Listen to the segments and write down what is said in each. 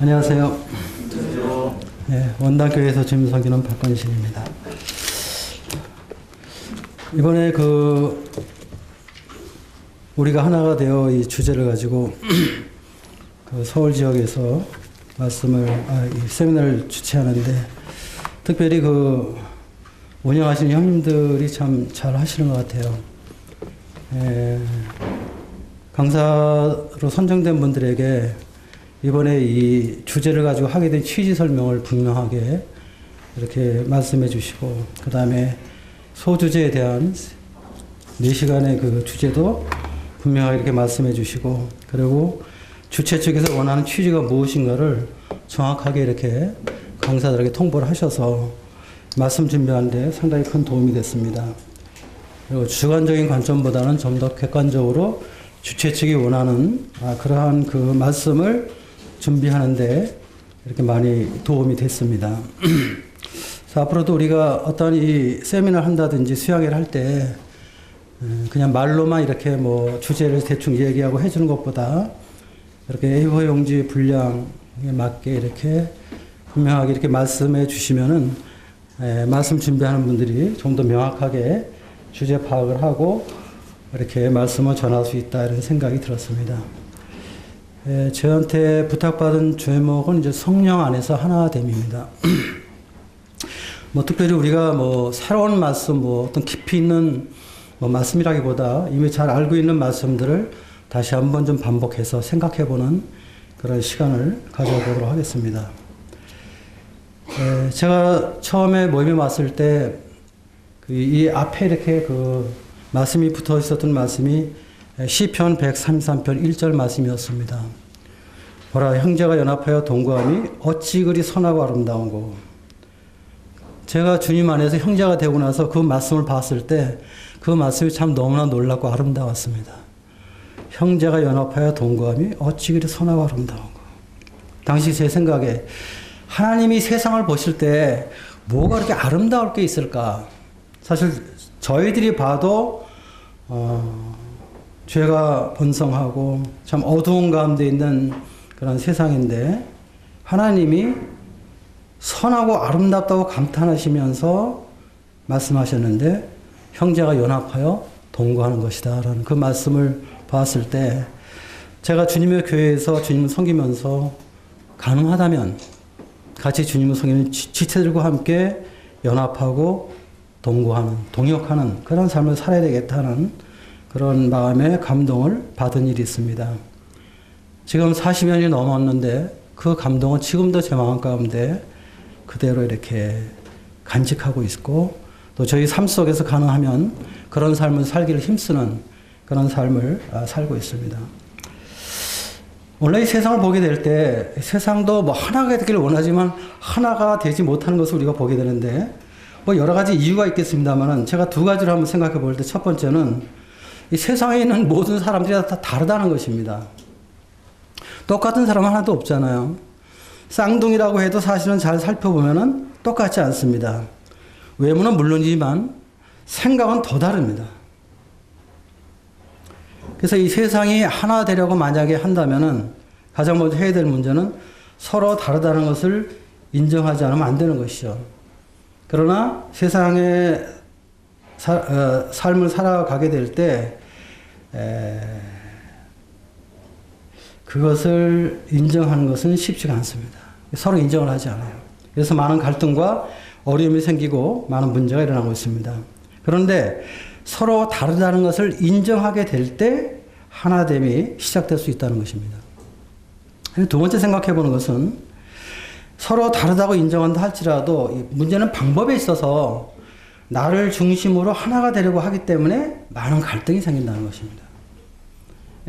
안녕하세요. 네, 원당교회에서 주임 섬기는 박건신입니다. 이번에 우리가 하나가 되어 이 주제를 가지고 서울 지역에서 이 세미나를 주최하는데, 특별히 운영하시는 형님들이 참 잘 하시는 것 같아요. 강사로 선정된 분들에게 이번에 이 주제를 가지고 하게 된 취지 설명을 분명하게 이렇게 말씀해 주시고, 그 다음에 소주제에 대한 4시간의 주제도 분명하게 이렇게 말씀해 주시고, 그리고 주최 측에서 원하는 취지가 무엇인가를 정확하게 이렇게 강사들에게 통보를 하셔서 말씀 준비하는데 상당히 큰 도움이 됐습니다. 그리고 주관적인 관점보다는 좀 더 객관적으로 주최 측이 원하는 그러한 말씀을 준비하는데 이렇게 많이 도움이 됐습니다. 그래서 앞으로도 우리가 어떤 이 세미나를 한다든지 수양회를 할 때 그냥 말로만 이렇게 주제를 대충 얘기하고 해주는 것보다 이렇게 A4 용지 분량에 맞게 이렇게 분명하게 이렇게 말씀해 주시면은 말씀 준비하는 분들이 좀 더 명확하게 주제 파악을 하고 이렇게 말씀을 전할 수 있다, 이런 생각이 들었습니다. 저한테 부탁받은 제목은 이제 성령 안에서 하나됨입니다. 특별히 우리가 새로운 말씀, 어떤 깊이 있는 말씀이라기보다 이미 잘 알고 있는 말씀들을 다시 한번 좀 반복해서 생각해보는 그런 시간을 가져보도록 하겠습니다. 제가 처음에 모임에 왔을 때 이 앞에 이렇게 말씀이 붙어 있었던 말씀이 시편 133편 1절 말씀이었습니다. 보라, 형제가 연합하여 동거함이 어찌 그리 선하고 아름다운고. 제가 주님 안에서 형제가 되고 나서 그 말씀을 봤을 때 그 말씀이 참 너무나 놀랍고 아름다웠습니다. 형제가 연합하여 동거함이 어찌 그리 선하고 아름다운고. 당시 제 생각에 하나님이 세상을 보실 때 뭐가 그렇게 아름다울 게 있을까? 사실 저희들이 봐도 죄가 번성하고 참 어두운 가운데 있는 그런 세상인데, 하나님이 선하고 아름답다고 감탄하시면서 말씀하셨는데 형제가 연합하여 동거하는 것이다 라는 그 말씀을 봤을 때, 제가 주님의 교회에서 주님을 섬기면서 가능하다면 같이 주님을 섬기는 지체들과 함께 연합하고 동거하는, 동역하는 그런 삶을 살아야 되겠다는 그런 마음의 감동을 받은 일이 있습니다. 지금 40년이 넘었는데 그 감동은 지금도 제 마음 가운데 그대로 이렇게 간직하고 있고, 또 저희 삶 속에서 가능하면 그런 삶을 살기를 힘쓰는 그런 삶을 살고 있습니다. 원래 이 세상을 보게 될 때 세상도 하나가 되기를 원하지만 하나가 되지 못하는 것을 우리가 보게 되는데, 여러 가지 이유가 있겠습니다만 제가 두 가지를 한번 생각해 볼 때, 첫 번째는 이 세상에 있는 모든 사람들이 다 다르다는 것입니다. 똑같은 사람 하나도 없잖아요. 쌍둥이라고 해도 사실은 잘 살펴보면은 똑같지 않습니다. 외모는 물론이지만 생각은 더 다릅니다. 그래서 이 세상이 하나 되려고 만약에 한다면은 가장 먼저 해야 될 문제는 서로 다르다는 것을 인정하지 않으면 안 되는 것이죠. 그러나 세상의 삶을 살아가게 될 때 그것을 인정하는 것은 쉽지가 않습니다. 서로 인정을 하지 않아요. 그래서 많은 갈등과 어려움이 생기고 많은 문제가 일어나고 있습니다. 그런데 서로 다르다는 것을 인정하게 될 때 하나됨이 시작될 수 있다는 것입니다. 두 번째 생각해 보는 것은, 서로 다르다고 인정한다 할지라도 문제는 방법에 있어서 나를 중심으로 하나가 되려고 하기 때문에 많은 갈등이 생긴다는 것입니다.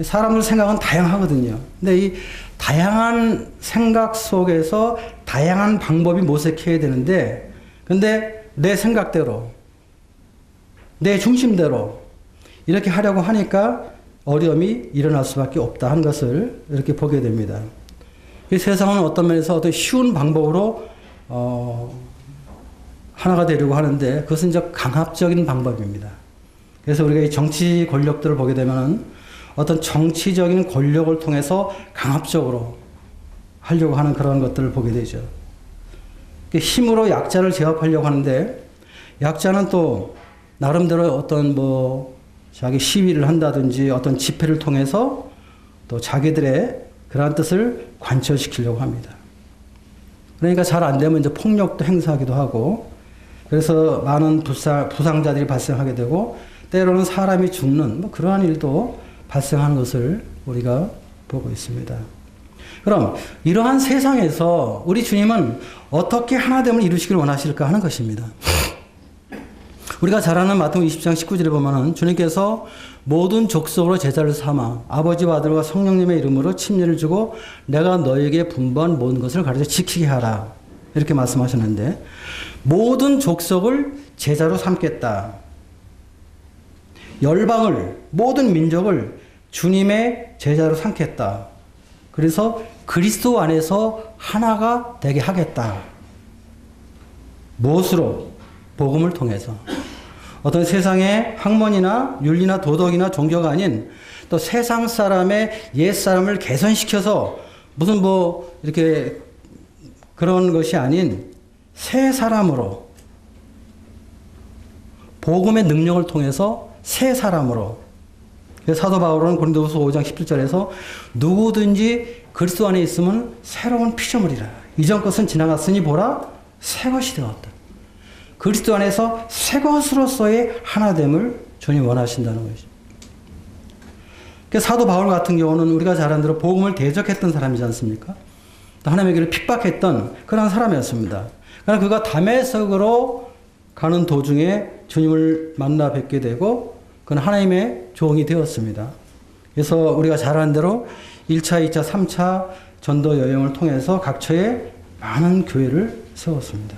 사람들 생각은 다양하거든요. 근데 이 다양한 생각 속에서 다양한 방법이 모색해야 되는데, 근데 내 생각대로, 내 중심대로 이렇게 하려고 하니까 어려움이 일어날 수밖에 없다 하는 것을 이렇게 보게 됩니다. 이 세상은 어떤 면에서 어떤 쉬운 방법으로 하나가 되려고 하는데, 그것은 이제 강압적인 방법입니다. 그래서 우리가 이 정치 권력들을 보게 되면 어떤 정치적인 권력을 통해서 강압적으로 하려고 하는 그런 것들을 보게 되죠. 힘으로 약자를 제압하려고 하는데 약자는 또 나름대로 어떤 자기 시위를 한다든지 어떤 집회를 통해서 또 자기들의 그러한 뜻을 관철시키려고 합니다. 그러니까 잘 안 되면 이제 폭력도 행사하기도 하고 그래서 많은 부상자들이 발생하게 되고 때로는 사람이 죽는 그러한 일도 발생하는 것을 우리가 보고 있습니다. 그럼 이러한 세상에서 우리 주님은 어떻게 하나됨을 이루시기를 원하실까 하는 것입니다. 우리가 잘 아는 마태복음 20장 19절에 보면은 주님께서 모든 족속으로 제자를 삼아 아버지와 아들과 성령님의 이름으로 침례를 주고 내가 너에게 분부한 모든 것을 가르쳐 지키게 하라. 이렇게 말씀하셨는데 모든 족속을 제자로 삼겠다. 열방을 모든 민족을 주님의 제자로 삼겠다. 그래서 그리스도 안에서 하나가 되게 하겠다. 무엇으로? 복음을 통해서. 어떤 세상의 학문이나 윤리나 도덕이나 종교가 아닌 또 세상 사람의 옛 사람을 개선시켜서 무슨 이렇게 그런 것이 아닌 새 사람으로 복음의 능력을 통해서 새 사람으로 사도 바울은 고린도후서 5장 17절에서 누구든지 그리스도 안에 있으면 새로운 피조물이라. 이전 것은 지나갔으니 보라 새 것이 되었다. 그리스도 안에서 새 것으로서의 하나됨을 주님 원하신다는 것이죠. 사도 바울 같은 경우는 우리가 잘 아는 대로 복음을 대적했던 사람이지 않습니까? 하나님의 길을 핍박했던 그런 사람이었습니다. 그러나 그가 다메섹으로 가는 도중에 주님을 만나 뵙게 되고 그는 하나님의 종이 되었습니다. 그래서 우리가 잘 아는 대로 1차, 2차, 3차 전도 여행을 통해서 각처에 많은 교회를 세웠습니다.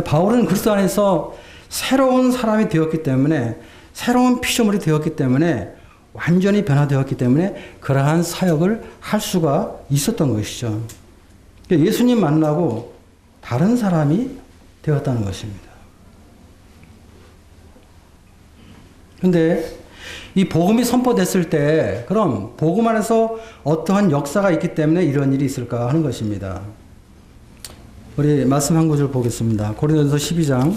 바울은 그리스도 안에서 새로운 사람이 되었기 때문에 새로운 피조물이 되었기 때문에 완전히 변화되었기 때문에 그러한 사역을 할 수가 있었던 것이죠. 예수님 만나고 다른 사람이 되었다는 것입니다. 근데 이 복음이 선포됐을 때 그럼 복음 안에서 어떠한 역사가 있기 때문에 이런 일이 있을까 하는 것입니다. 우리 말씀 한 구절 보겠습니다. 고린도전서 12장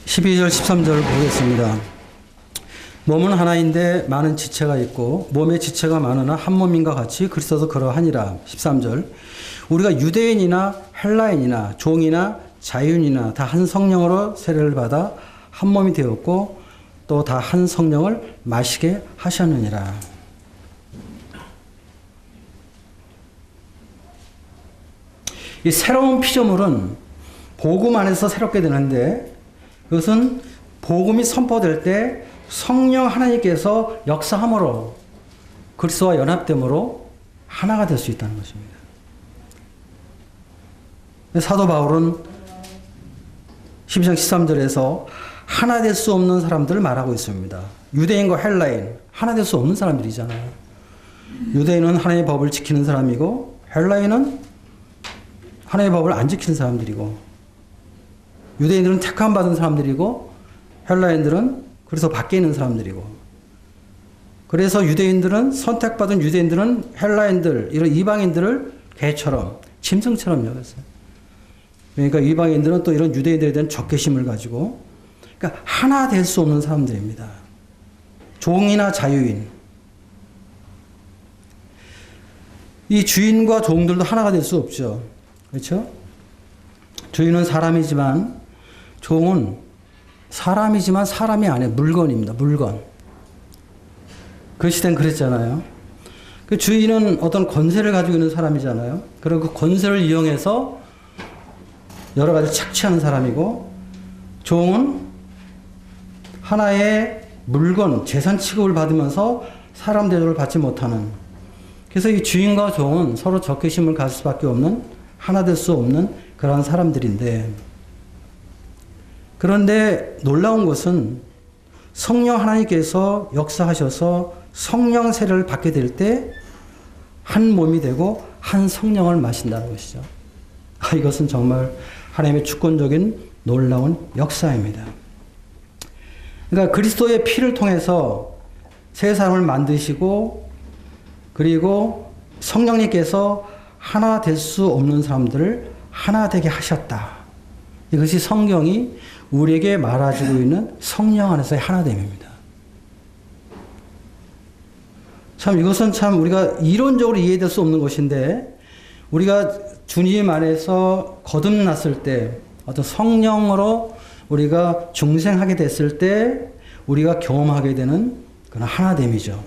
12절 13절 보겠습니다. 몸은 하나인데 많은 지체가 있고 몸의 지체가 많으나 한 몸인과 같이 그리스도도 그러하니라. 13절 우리가 유대인이나 헬라인이나 종이나 자유인이나 다 한 성령으로 세례를 받아 한 몸이 되었고 또 다 한 성령을 마시게 하셨느니라. 이 새로운 피조물은 복음 안에서 새롭게 되는데 그것은 복음이 선포될 때 성령 하나님께서 역사함으로 그리스도와 연합됨으로 하나가 될 수 있다는 것입니다. 사도 바울은 12장 13절에서 하나 될 수 없는 사람들을 말하고 있습니다. 유대인과 헬라인, 하나 될 수 없는 사람들이잖아요. 유대인은 하나님의 법을 지키는 사람이고 헬라인은 하나님의 법을 안 지키는 사람들이고 유대인들은 택함 받은 사람들이고 헬라인들은 그래서 밖에 있는 사람들이고 그래서 유대인들은 선택받은 유대인들은 헬라인들 이런 이방인들을 개처럼 짐승처럼 여겼어요. 그러니까 이방인들은 또 이런 유대인들에 대한 적개심을 가지고 그러니까 하나 될 수 없는 사람들입니다. 종이나 자유인 이 주인과 종들도 하나가 될 수 없죠. 그렇죠? 주인은 사람이지만 종은 사람이지만 사람이 아니에요. 물건입니다. 물건. 그 시대는 그랬잖아요. 그 주인은 어떤 권세를 가지고 있는 사람이잖아요. 그리고 그 권세를 이용해서 여러 가지 착취하는 사람이고 종은 하나의 물건, 재산 취급을 받으면서 사람 대접을 받지 못하는 그래서 이 주인과 종은 서로 적개심을 가질 수밖에 없는 하나 될 수 없는 그러한 사람들인데 그런데 놀라운 것은 성령 하나님께서 역사하셔서 성령 세례를 받게 될 때 한 몸이 되고 한 성령을 마신다는 것이죠. 이것은 정말 하나님의 주권적인 놀라운 역사입니다. 그러니까 그리스도의 피를 통해서 새 사람을 만드시고 그리고 성령님께서 하나 될 수 없는 사람들을 하나 되게 하셨다. 이것이 성경이 우리에게 말해주고 있는 성령 안에서의 하나됨입니다. 참 이것은 참 우리가 이론적으로 이해될 수 없는 것인데 우리가 주님 안에서 거듭났을 때 어떤 성령으로 우리가 중생하게 됐을 때 우리가 경험하게 되는 그런 하나됨이죠.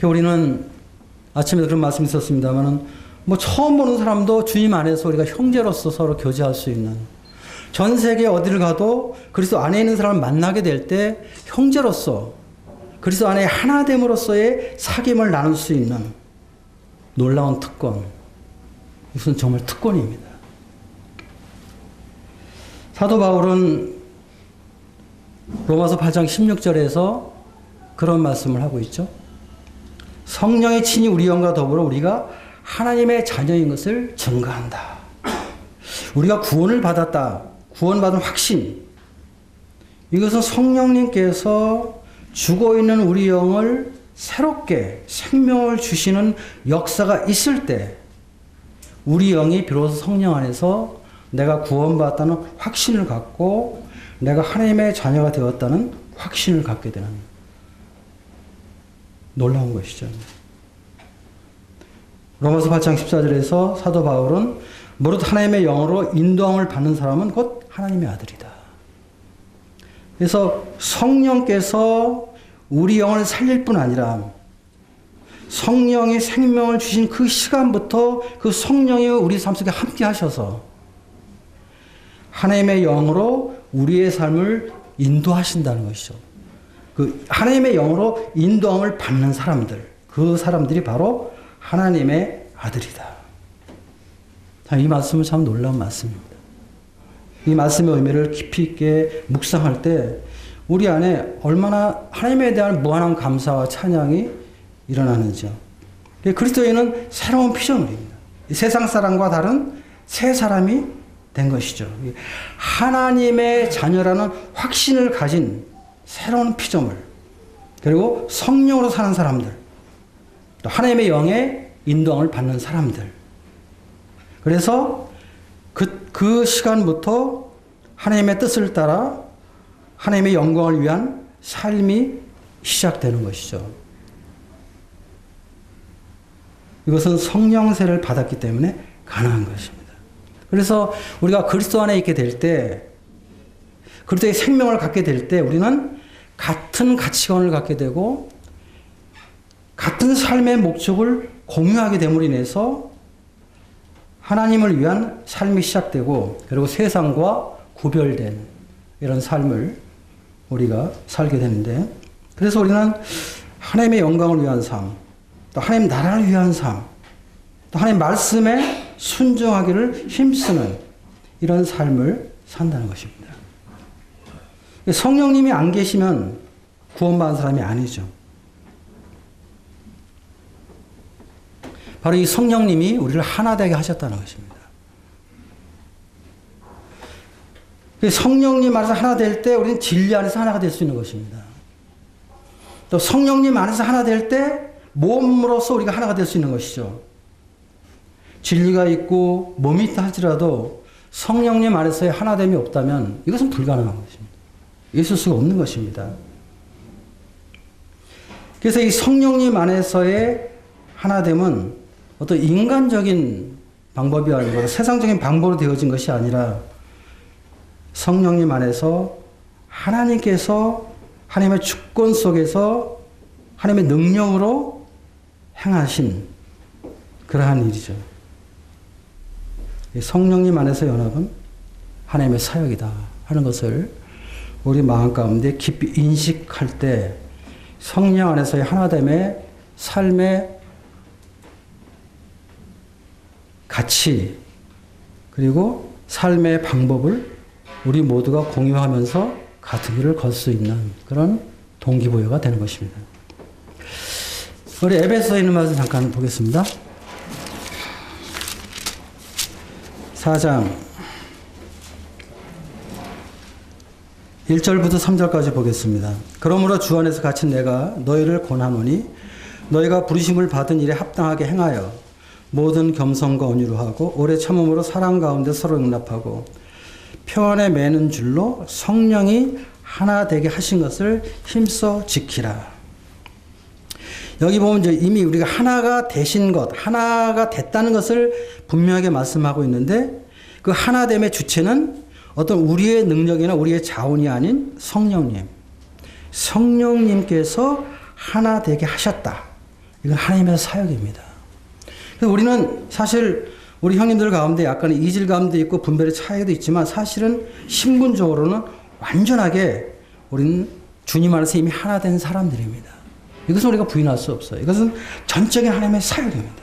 우리는 아침에 그런 말씀이 있었습니다만은 뭐 처음 보는 사람도 주님 안에서 우리가 형제로서 서로 교제할 수 있는 전 세계 어디를 가도 그리스도 안에 있는 사람을 만나게 될 때 형제로서 그리스도 안에 하나됨으로써의 사귐을 나눌 수 있는 놀라운 특권. 이것은 정말 특권입니다. 사도 바울은 로마서 8장 16절에서 그런 말씀을 하고 있죠. 성령의 친히 우리 영과 더불어 우리가 하나님의 자녀인 것을 증거한다. 우리가 구원을 받았다. 구원받은 확신. 이것은 성령님께서 죽어있는 우리 영을 새롭게 생명을 주시는 역사가 있을 때 우리 영이 비로소 성령 안에서 내가 구원받았다는 확신을 갖고 내가 하나님의 자녀가 되었다는 확신을 갖게 되는 놀라운 것이죠. 로마서 8장 14절에서 사도 바울은 무릇 하나님의 영으로 인도함을 받는 사람은 곧 하나님의 아들이다. 그래서 성령께서 우리 영을 살릴 뿐 아니라 성령이 생명을 주신 그 시간부터 그 성령이 우리 삶 속에 함께 하셔서 하나님의 영으로 우리의 삶을 인도하신다는 것이죠. 그 하나님의 영으로 인도함을 받는 사람들, 그 사람들이 바로 하나님의 아들이다. 이 말씀은 참 놀라운 말씀입니다. 이 말씀의 의미를 깊이 있게 묵상할 때 우리 안에 얼마나 하나님에 대한 무한한 감사와 찬양이 일어나는지요. 그리스도인은 새로운 피조물입니다. 세상 사람과 다른 새 사람이 된 것이죠. 하나님의 자녀라는 확신을 가진 새로운 피조물, 그리고 성령으로 사는 사람들, 또 하나님의 영의 인도함을 받는 사람들. 그래서 그 시간부터 하나님의 뜻을 따라 하나님의 영광을 위한 삶이 시작되는 것이죠. 이것은 성령세를 받았기 때문에 가능한 것입니다. 그래서 우리가 그리스도 안에 있게 될 때, 그리스도의 생명을 갖게 될 때 우리는 같은 가치관을 갖게 되고 같은 삶의 목적을 공유하게 됨으로 인해서 하나님을 위한 삶이 시작되고 그리고 세상과 구별된 이런 삶을 우리가 살게 되는데, 그래서 우리는 하나님의 영광을 위한 삶, 또 하나님 나라를 위한 삶, 또 하나님 말씀에 순종하기를 힘쓰는 이런 삶을 산다는 것입니다. 성령님이 안 계시면 구원받은 사람이 아니죠. 바로 이 성령님이 우리를 하나 되게 하셨다는 것입니다. 성령님 안에서 하나 될 때 우리는 진리 안에서 하나가 될 수 있는 것입니다. 또 성령님 안에서 하나 될 때 몸으로서 우리가 하나가 될 수 있는 것이죠. 진리가 있고 몸이 있다 할지라도 성령님 안에서의 하나됨이 없다면 이것은 불가능한 것입니다. 있을 수가 없는 것입니다. 그래서 이 성령님 안에서의 하나됨은 어떤 인간적인 방법이 아니라 세상적인 방법으로 되어진 것이 아니라 성령님 안에서 하나님께서 하나님의 주권 속에서 하나님의 능력으로 행하신 그러한 일이죠. 성령님 안에서 연합은 하나님의 사역이다 하는 것을 우리 마음 가운데 깊이 인식할 때 성령 안에서의 하나됨의 삶의 가치 그리고 삶의 방법을 우리 모두가 공유하면서 같은 길을 걸 수 있는 그런 동기부여가 되는 것입니다. 우리 에베소에 있는 말씀 잠깐 보겠습니다. 4장 1절부터 3절까지 보겠습니다. 그러므로 주 안에서 갇힌 내가 너희를 권하노니 너희가 부르심을 받은 일에 합당하게 행하여 모든 겸손과 온유로 하고 오래 참음으로 사랑 가운데 서로 용납하고 평안에 매는 줄로 성령이 하나 되게 하신 것을 힘써 지키라. 여기 보면 이제 이미 우리가 하나가 되신 것, 하나가 됐다는 것을 분명하게 말씀하고 있는데 그 하나됨의 주체는 어떤 우리의 능력이나 우리의 자원이 아닌 성령님. 성령님께서 하나 되게 하셨다. 이건 하나님의 사역입니다. 그래서 우리는 사실 우리 형님들 가운데 약간의 이질감도 있고 분별의 차이도 있지만 사실은 신분적으로는 완전하게 우리는 주님 안에서 이미 하나 된 사람들입니다. 이것은 우리가 부인할 수 없어요. 이것은 전적인 하나님의 사역입니다.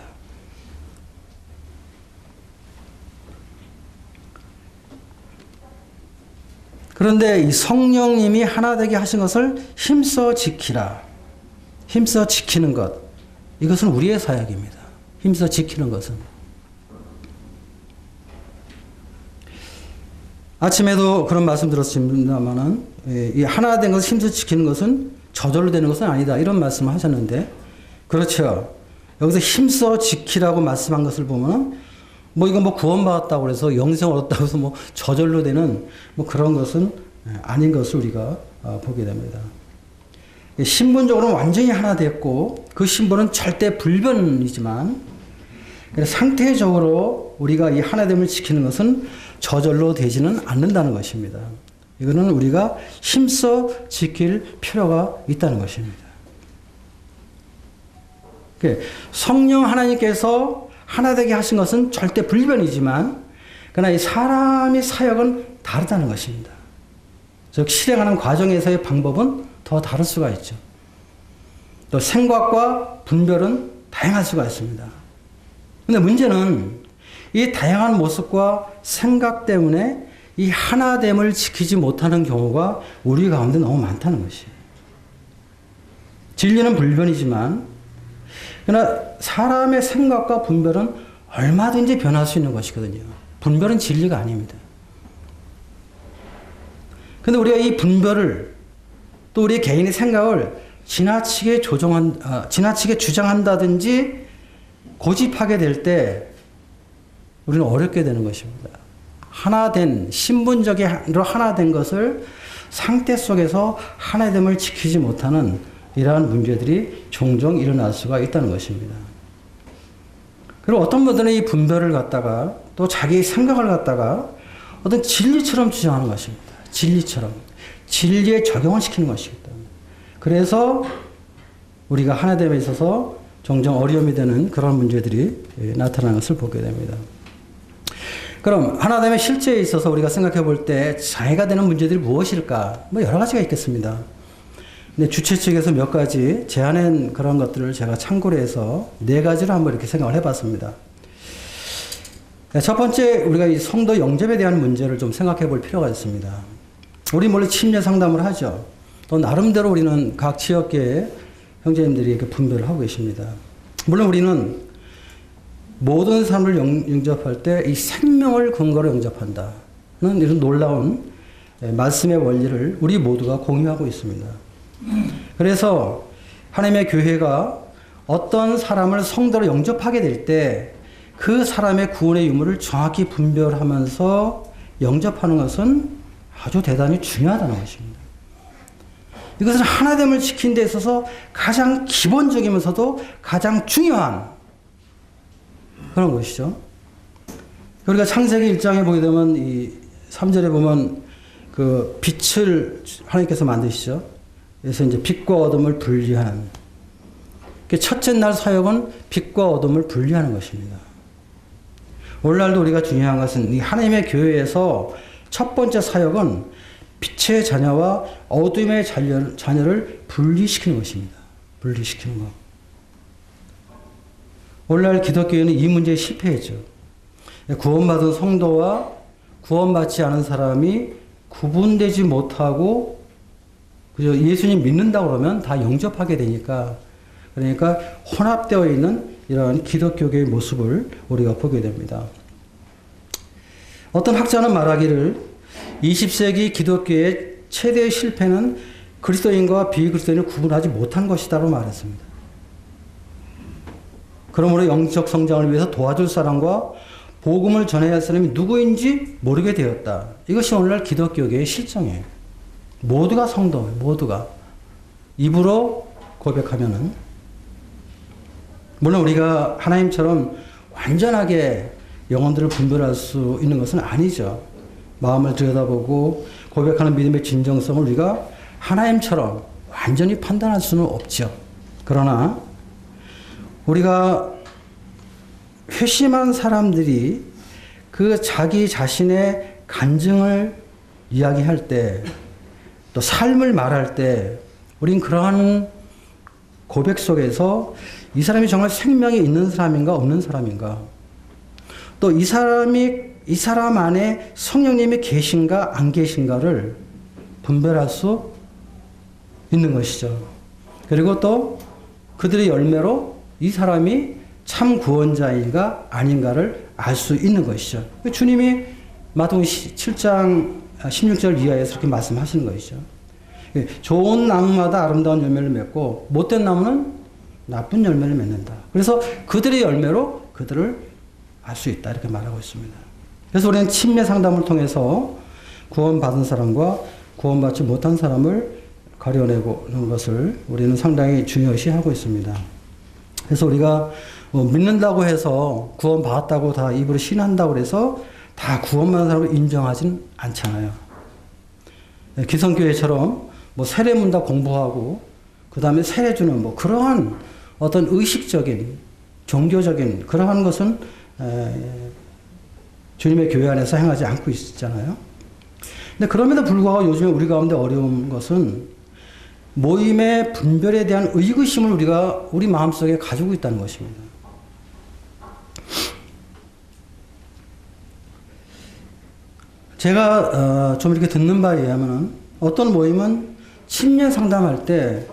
그런데 이 성령님이 하나 되게 하신 것을 힘써 지키라. 힘써 지키는 것. 이것은 우리의 사역입니다. 힘써 지키는 것은. 아침에도 그런 말씀 들었습니다만은 이 하나 된 것을 힘써 지키는 것은 저절로 되는 것은 아니다. 이런 말씀을 하셨는데 그렇죠. 여기서 힘써 지키라고 말씀한 것을 보면 이건 구원받았다고 해서 영생을 얻었다고 해서 저절로 되는 그런 것은 아닌 것을 우리가 보게 됩니다. 신분적으로는 완전히 하나 됐고 그 신분은 절대 불변이지만 상태적으로 우리가 이 하나됨을 지키는 것은 저절로 되지는 않는다는 것입니다. 이거는 우리가 힘써 지킬 필요가 있다는 것입니다. 성령 하나님께서 하나 되게 하신 것은 절대 불변이지만 그러나 이 사람의 사역은 다르다는 것입니다. 즉 실행하는 과정에서의 방법은 더 다를 수가 있죠. 또 생각과 분별은 다양할 수가 있습니다. 그런데 문제는 이 다양한 모습과 생각 때문에 이 하나됨을 지키지 못하는 경우가 우리 가운데 너무 많다는 것이에요. 진리는 불변이지만 그러나 사람의 생각과 분별은 얼마든지 변할 수 있는 것이거든요. 분별은 진리가 아닙니다. 그런데 우리가 이 분별을 또 우리 개인의 생각을 지나치게 주장한다든지 고집하게 될 때 우리는 어렵게 되는 것입니다. 하나된, 신분적으로 하나된 것을 상태 속에서 하나됨을 지키지 못하는 이러한 문제들이 종종 일어날 수가 있다는 것입니다. 그리고 어떤 분들은 이 분별을 갖다가 또 자기의 생각을 갖다가 어떤 진리처럼 주장하는 것입니다. 진리처럼. 진리에 적용을 시키는 것이기 때문에. 그래서 우리가 하나됨에 있어서 종종 어려움이 되는 그런 문제들이 나타나는 것을 보게 됩니다. 그럼 하나됨의 실제에 있어서 우리가 생각해 볼 때 장애가 되는 문제들이 무엇일까? 여러 가지가 있겠습니다. 근데 주최 측에서 몇 가지 제안한 그런 것들을 제가 참고를 해서 4가지로 한번 이렇게 생각을 해봤습니다. 첫 번째, 우리가 이 성도 영접에 대한 문제를 좀 생각해 볼 필요가 있습니다. 우리 물론 침례 상담을 하죠. 또 나름대로 우리는 각 지역계의 형제님들이 이렇게 분별을 하고 계십니다. 물론 우리는 모든 사람을 영접할 때 이 생명을 근거로 영접한다는 이런 놀라운 말씀의 원리를 우리 모두가 공유하고 있습니다. 그래서 하나님의 교회가 어떤 사람을 성도로 영접하게 될 때 그 사람의 구원의 유무를 정확히 분별하면서 영접하는 것은 아주 대단히 중요하다는 것입니다. 이것은 하나됨을 지키는 데 있어서 가장 기본적이면서도 가장 중요한 그런 것이죠. 우리가 창세기 1장에 보게 되면 이 3절에 보면 그 빛을 하나님께서 만드시죠. 그래서 이제 빛과 어둠을 분리하는. 첫째 날 사역은 빛과 어둠을 분리하는 것입니다. 오늘날도 우리가 중요한 것은 이 하나님의 교회에서 첫 번째 사역은 빛의 자녀와 어둠의 자녀를 분리시키는 것입니다. 분리시키는 것. 오늘날 기독교회는 이 문제에 실패했죠. 구원받은 성도와 구원받지 않은 사람이 구분되지 못하고 그저 예수님 믿는다고 그러면 다 영접하게 되니까 그러니까 혼합되어 있는 이러한 기독교계의 모습을 우리가 보게 됩니다. 어떤 학자는 말하기를 20세기 기독교의 최대의 실패는 그리스도인과 비그리스도인을 구분하지 못한 것이다라고 말했습니다. 그러므로 영적 성장을 위해서 도와줄 사람과 복음을 전해야 할 사람이 누구인지 모르게 되었다. 이것이 오늘날 기독교계의 실정이에요. 모두가 성도예요. 모두가. 입으로 고백하면은 물론 우리가 하나님처럼 완전하게 영혼들을 분별할 수 있는 것은 아니죠. 마음을 들여다보고 고백하는 믿음의 진정성을 우리가 하나님처럼 완전히 판단할 수는 없죠. 그러나 우리가 회심한 사람들이 그 자기 자신의 간증을 이야기할 때, 또 삶을 말할 때, 우린 그러한 고백 속에서 이 사람이 정말 생명이 있는 사람인가 없는 사람인가, 또 이 사람 안에 성령님이 계신가 안 계신가를 분별할 수 있는 것이죠. 그리고 또 그들의 열매로 이 사람이 참 구원자인가 아닌가를 알 수 있는 것이죠. 주님이 마태복음 7장 16절 이하에서 이렇게 말씀하시는 것이죠. 좋은 나무마다 아름다운 열매를 맺고 못된 나무는 나쁜 열매를 맺는다. 그래서 그들의 열매로 그들을 알 수 있다. 이렇게 말하고 있습니다. 그래서 우리는 침례 상담을 통해서 구원받은 사람과 구원받지 못한 사람을 가려내는 것을 우리는 상당히 중요시 하고 있습니다. 그래서 우리가 믿는다고 해서 구원받았다고 다 입으로 신한다고 해서 다 구원받은 사람을 인정하진 않잖아요. 기성교회처럼 세례문답 공부하고 그 다음에 세례 주는 그러한 어떤 의식적인 종교적인 그러한 것은 주님의 교회 안에서 행하지 않고 있잖아요. 근데 그럼에도 불구하고 요즘에 우리 가운데 어려운 것은 모임의 분별에 대한 의구심을 우리가 우리 마음속에 가지고 있다는 것입니다. 제가 좀 이렇게 듣는 바에 의하면 어떤 모임은 침례 상담할 때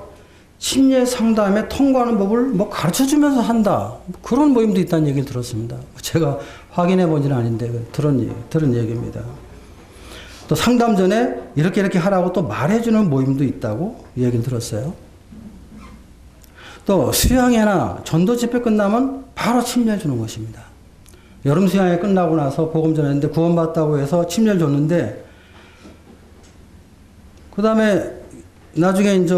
침례 상담에 통과하는 법을 가르쳐주면서 한다. 그런 모임도 있다는 얘기를 들었습니다. 제가 확인해 본 지는 아닌데 들은 얘기입니다. 또 상담 전에 이렇게 하라고 또 말해주는 모임도 있다고 얘기를 들었어요. 또 수양회나 전도 집회 끝나면 바로 침례 주는 것입니다. 여름 수양회 끝나고 나서 복음 전했는데 구원받다고 해서 침례를 줬는데 그 다음에 나중에 이제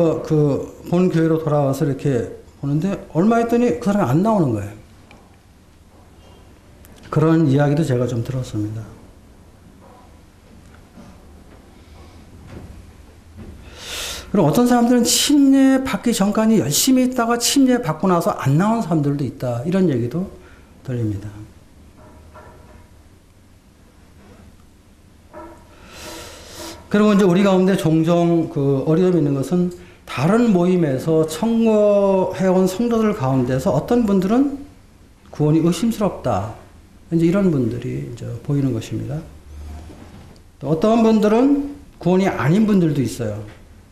본 교회로 돌아와서 이렇게 보는데 얼마 있더니 그 사람이 안 나오는 거예요. 그런 이야기도 제가 좀 들었습니다. 그리고 어떤 사람들은 침례 받기 전까지 열심히 있다가 침례 받고 나서 안 나온 사람들도 있다. 이런 얘기도 들립니다. 그리고 이제 우리 가운데 종종 어려움이 있는 것은 다른 모임에서 청구해온 성도들 가운데서 어떤 분들은 구원이 의심스럽다. 이제 이런 분들이 이제 보이는 것입니다. 또 어떤 분들은 구원이 아닌 분들도 있어요.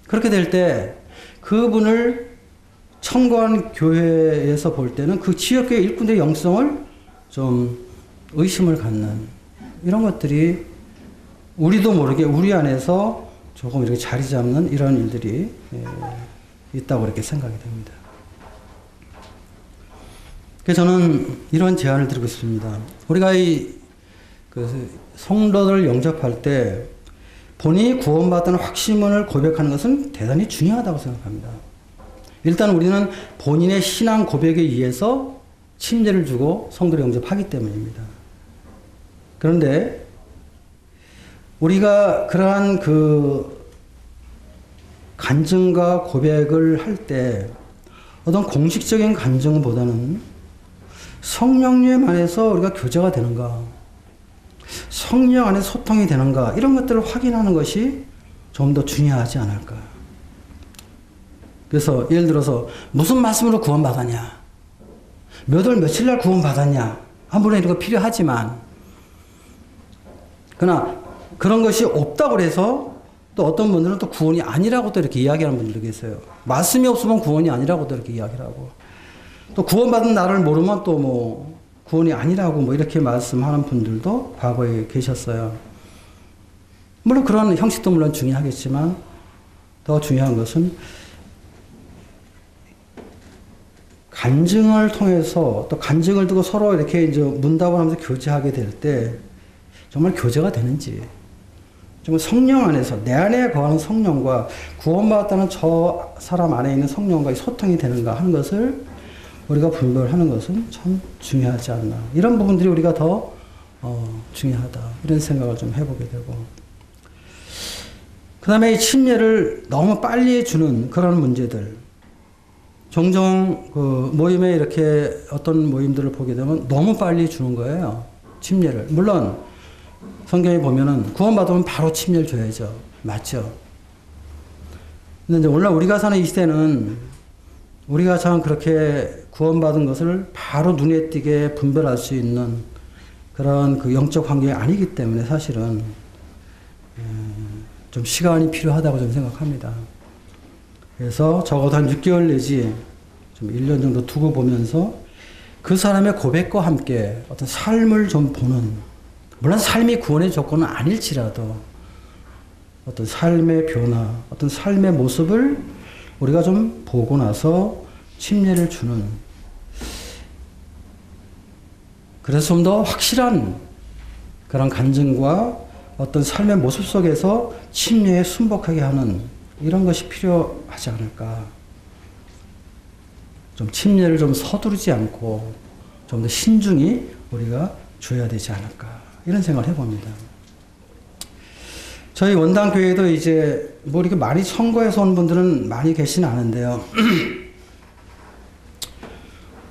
그렇게 될 때 그분을 청구한 교회에서 볼 때는 그 지역교회 일꾼들의 영성을 좀 의심을 갖는 이런 것들이 우리도 모르게 우리 안에서 조금 이렇게 자리 잡는 이런 일들이 있다고 이렇게 생각이 됩니다. 그래서 저는 이런 제안을 드리고 싶습니다. 우리가 성도들 영접할 때 본인이 구원받다는 확신을 고백하는 것은 대단히 중요하다고 생각합니다. 일단 우리는 본인의 신앙 고백에 의해서 침례를 주고 성도를 영접하기 때문입니다. 그런데 우리가 그러한 간증과 고백을 할 때 어떤 공식적인 간증보다는 성령님 안에서 우리가 교제가 되는가, 성령 안에 소통이 되는가, 이런 것들을 확인하는 것이 좀 더 중요하지 않을까. 그래서 예를 들어서 무슨 말씀으로 구원받았냐, 몇 월 며칠 날 구원받았냐, 물론 이런 거 필요하지만 그러나 그런 것이 없다고 해서 또 어떤 분들은 또 구원이 아니라고 또 이렇게 이야기하는 분들도 계세요. 말씀이 없으면 구원이 아니라고 또 이렇게 이야기를 하고, 또 구원받은 나를 모르면 또 구원이 아니라고 이렇게 말씀하는 분들도 과거에 계셨어요. 물론 그런 형식도 물론 중요하겠지만 더 중요한 것은 간증을 통해서 또 간증을 두고 서로 이렇게 이제 문답을 하면서 교제하게 될 때 정말 교제가 되는지, 정말 성령 안에서 내 안에 거하는 성령과 구원받았다는 저 사람 안에 있는 성령과의 소통이 되는가 하는 것을 우리가 분별하는 것은 참 중요하지 않나. 이런 부분들이 우리가 더 중요하다. 이런 생각을 좀 해보게 되고. 그 다음에 이 침례를 너무 빨리 주는 그런 문제들. 종종 그 모임에 이렇게 어떤 모임들을 보게 되면 너무 빨리 주는 거예요. 침례를. 물론 성경에 보면은 구원받으면 바로 침례를 줘야죠. 맞죠? 근데 이제 오늘 우리가 사는 이 시대는 우리가 참 그렇게 구원받은 것을 바로 눈에 띄게 분별할 수 있는 그런 그 영적 환경이 아니기 때문에 사실은 좀 시간이 필요하다고 좀 생각합니다. 그래서 적어도 한 6개월 내지 좀 1년 정도 두고 보면서 그 사람의 고백과 함께 어떤 삶을 좀 보는, 물론 삶이 구원의 조건은 아닐지라도 어떤 삶의 변화, 어떤 삶의 모습을 우리가 좀 보고 나서 침례를 주는, 그래서 좀 더 확실한 그런 간증과 어떤 삶의 모습 속에서 침례에 순복하게 하는 이런 것이 필요하지 않을까. 좀 침례를 좀 서두르지 않고 좀 더 신중히 우리가 줘야 되지 않을까. 이런 생각을 해봅니다. 저희 원당교회도 이제 뭐 이렇게 많이 선거해서 온 분들은 많이 계시는 않은데요.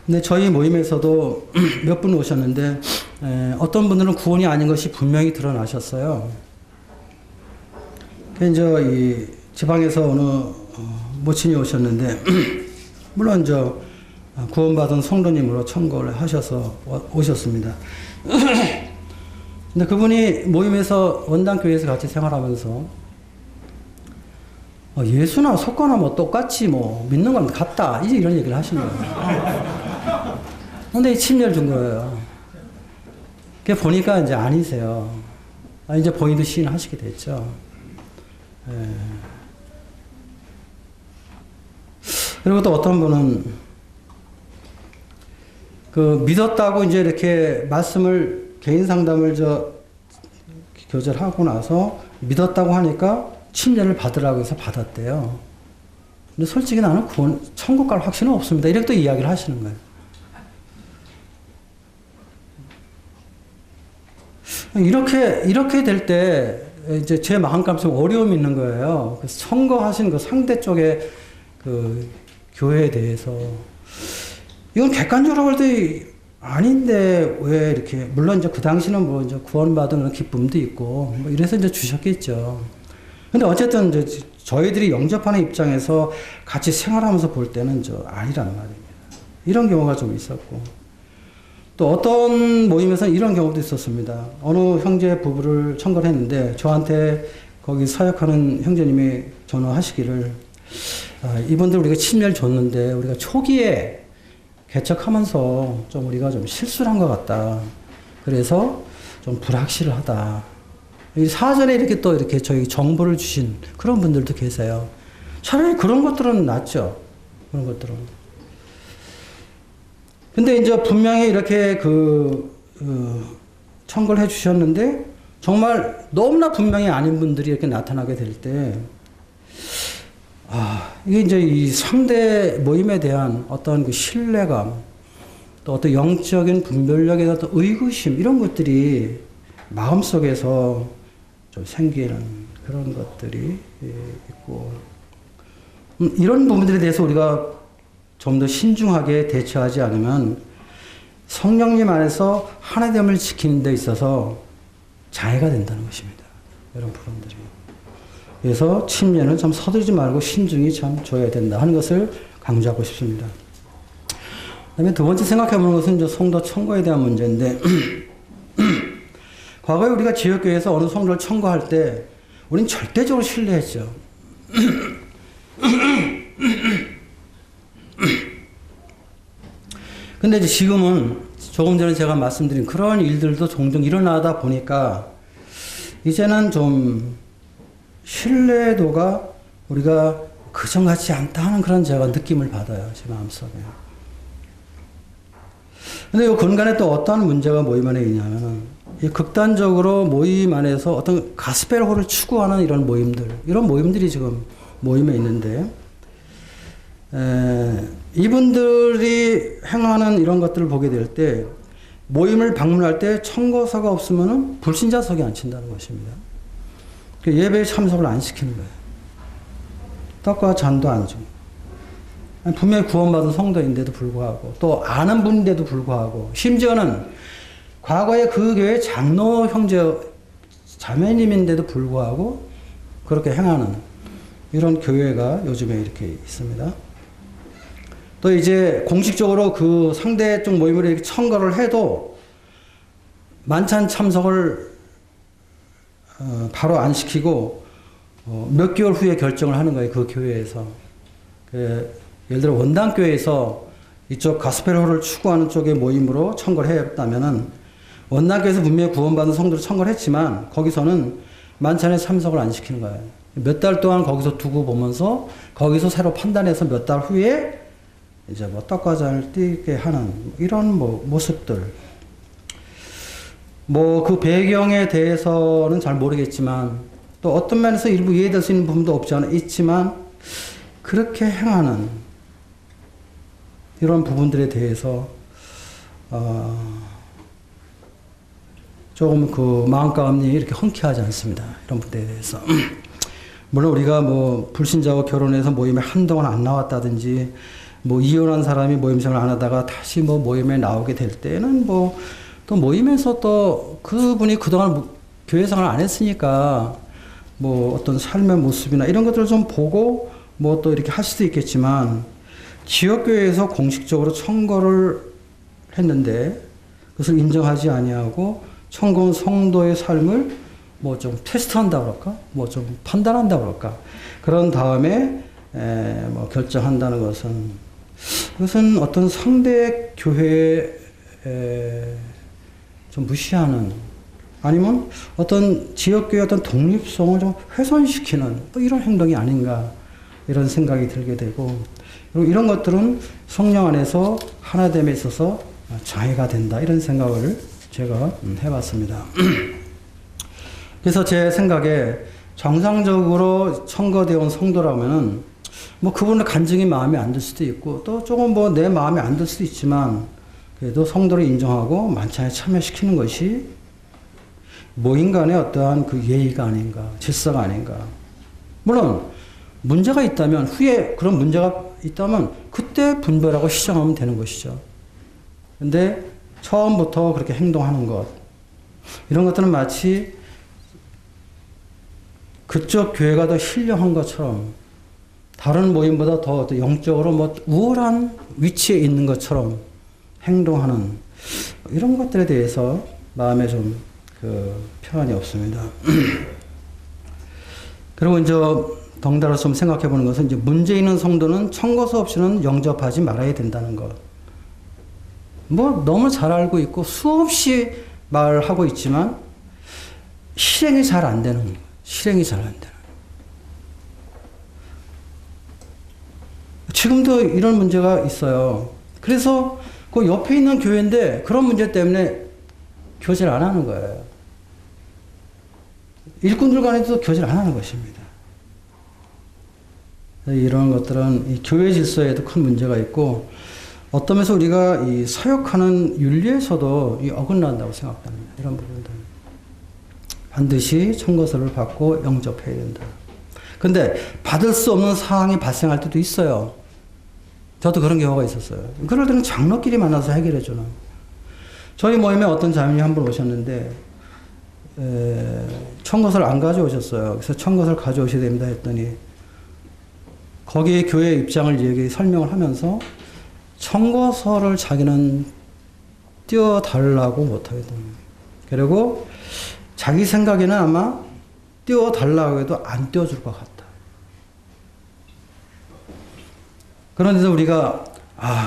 근데 저희 모임에서도 몇 분 오셨는데 어떤 분들은 구원이 아닌 것이 분명히 드러나셨어요. 이제 이 지방에서 어느 모친이 오셨는데 물론 저 구원받은 성도님으로 청구를 하셔서 오셨습니다. 근데 그분이 모임에서 원당교회에서 같이 생활하면서 예수나 석가나 뭐 똑같이 뭐 믿는 건 같다 이제 이런 얘기를 하신 거예요. 근데 이 침례를 준 거예요. 그 보니까 이제 아니세요. 이제 본인도 시인하시게 됐죠. 그리고 또 어떤 분은 그 믿었다고 이제 이렇게 말씀을 개인 상담을 교제를 하고 나서 믿었다고 하니까 침례를 받으라고 해서 받았대요. 근데 솔직히 나는 구원, 천국 갈 확신은 없습니다. 이렇게 또 이야기를 하시는 거예요. 이렇게 될 때 이제 제 마음감에 좀 어려움이 있는 거예요. 그래서 청거하신 그 상대 쪽의 그 교회에 대해서 이건 객관적으로 볼 때 아닌데 왜 이렇게, 물론 이제 그 당시는 뭐 이제 구원받은 기쁨도 있고 뭐 이래서 이제 주셨겠죠. 근데 어쨌든 이제 저희들이 영접하는 입장에서 같이 생활하면서 볼 때는 아니란 말입니다. 이런 경우가 좀 있었고, 또 어떤 모임에서는 이런 경우도 있었습니다. 어느 형제 부부를 청구를 했는데 저한테 거기 사역하는 형제님이 전화하시기를 이분들 우리가 침례를 줬는데 우리가 초기에 개척하면서 좀 우리가 좀 실수를 한 것 같다. 그래서 좀 불확실하다. 사전에 이렇게 또 이렇게 저희 정보를 주신 그런 분들도 계세요. 차라리 그런 것들은 낫죠. 그런 것들은. 근데 이제 분명히 이렇게 청구를 해 주셨는데 정말 너무나 분명히 아닌 분들이 이렇게 나타나게 될 때, 이게 이제 이 상대 모임에 대한 어떤 그 신뢰감, 또 어떤 영적인 분별력에 대한 의구심, 이런 것들이 마음속에서 좀 생기는 그런 것들이 있고, 이런 부분들에 대해서 우리가 좀 더 신중하게 대처하지 않으면 성령님 안에서 하나됨을 지키는 데 있어서 장애가 된다는 것입니다. 이런 부분들이. 그래서 침례는 참 서두르지 말고 신중히 참 줘야 된다 하는 것을 강조하고 싶습니다. 그 다음에 두 번째 생각해보는 것은 이제 성도 청거에 대한 문제인데, 과거에 우리가 지역교회에서 어느 성도를 청거할 때 우리는 절대적으로 신뢰했죠. 근데 이제 지금은 조금 전에 제가 말씀드린 그런 일들도 종종 일어나다 보니까 이제는 좀 신뢰도가 우리가 그전 같지 않다 하는 그런 제가 느낌을 받아요. 제 마음속에. 근데 이 근간에 또 어떠한 문제가 모임 안에 있냐면은, 이 극단적으로 모임 안에서 어떤 가스펠홀을 추구하는 이런 모임들이 지금 모임에 있는데, 이분들이 행하는 이런 것들을 보게 될 때, 모임을 방문할 때 청거서가 없으면은 불신자석에 앉힌다는 것입니다. 예배에 참석을 안 시키는 거예요. 떡과 잔도 안 주고. 분명히 구원받은 성도인데도 불구하고, 또 아는 분인데도 불구하고, 심지어는 과거에 그 교회 장로 형제, 자매님인데도 불구하고 그렇게 행하는 이런 교회가 요즘에 이렇게 있습니다. 또 이제 공식적으로 그 상대 쪽 모임으로 이렇게 청거를 해도 만찬 참석을 바로 안 시키고 몇 개월 후에 결정을 하는 거예요. 그 교회에서. 예를 들어 원당교회에서 이쪽 가스펠홀을 추구하는 쪽의 모임으로 청거를 했다면은 원당교회에서 분명히 구원받은 성도를 청거를 했지만 거기서는 만찬에 참석을 안 시키는 거예요. 몇 달 동안 거기서 두고 보면서 거기서 새로 판단해서 몇 달 후에 이제 뭐 떡과 잔을 띄게 하는 이런 모습들. 그 배경에 대해서는 잘 모르겠지만 또 어떤 면에서 일부 이해될 수 있는 부분도 없지 않아 있지만 그렇게 행하는 이런 부분들에 대해서 조금 그 마음가짐이 이렇게 흔쾌하지 않습니다. 이런 부분에 대해서. 물론 우리가 불신자와 결혼해서 모임에 한동안 안 나왔다든지 이혼한 사람이 모임 생활을 안 하다가 다시 모임에 나오게 될 때는 또 모임에서 또 그분이 그동안 교회 생활을 안 했으니까 어떤 삶의 모습이나 이런 것들을 좀 보고 또 이렇게 할 수도 있겠지만 지역교회에서 공식적으로 청거를 했는데 그것을 인정하지 아니하고 청거한 성도의 삶을 좀 테스트한다 그럴까? 좀 판단한다 그럴까? 그런 다음에 결정한다는 그것은 어떤 상대 교회에 좀 무시하는 아니면 어떤 지역교회 어떤 독립성을 좀 훼손시키는 이런 행동이 아닌가 이런 생각이 들게 되고 그리고 이런 것들은 성령 안에서 하나됨에 있어서 장애가 된다 이런 생각을 제가 해봤습니다. 그래서 제 생각에 정상적으로 청거되어 온 성도라면은 그분의 간증이 마음에 안 들 수도 있고 또 조금 내 마음에 안 들 수도 있지만 그래도 성도를 인정하고 만찬에 참여시키는 것이 모임 간의 어떠한 그 예의가 아닌가 질서가 아닌가. 물론 문제가 있다면 후에 그런 문제가 있다면 그때 분별하고 시정하면 되는 것이죠. 근데 처음부터 그렇게 행동하는 것 이런 것들은 마치 그쪽 교회가 더 신령한 것처럼 다른 모임보다 더 영적으로 우월한 위치에 있는 것처럼 행동하는 이런 것들에 대해서 마음에 좀 평안이 없습니다. 그리고 이제 덩달아 좀 생각해 보는 것은 이제 문제 있는 성도는 청거서 없이는 영접하지 말아야 된다는 것. 너무 잘 알고 있고 수없이 말하고 있지만 실행이 잘 안 되는 거예요. 실행이 잘 안 되는. 지금도 이런 문제가 있어요. 그래서 그 옆에 있는 교회인데 그런 문제 때문에 교제를 안 하는 거예요. 일꾼들 간에도 교제를 안 하는 것입니다. 이런 것들은 이 교회 질서에도 큰 문제가 있고 어떤 면에서 우리가 이 사역하는 윤리에서도 어긋난다고 생각합니다. 이런 부분들. 반드시 청거서를 받고 영접해야 된다. 근데 받을 수 없는 상황이 발생할 때도 있어요. 저도 그런 경우가 있었어요. 그럴 때는 장로끼리 만나서 해결해주는. 저희 모임에 어떤 자매님이 한 분 오셨는데 청거서를 안 가져오셨어요. 그래서 청거서를 가져오셔야 됩니다 했더니 거기에 교회 입장을 설명을 하면서 청거서를 자기는 띄워달라고 못하거든요. 그리고 자기 생각에는 아마 띄워달라고 해도 안 띄워줄 것 같다. 그런데도 우리가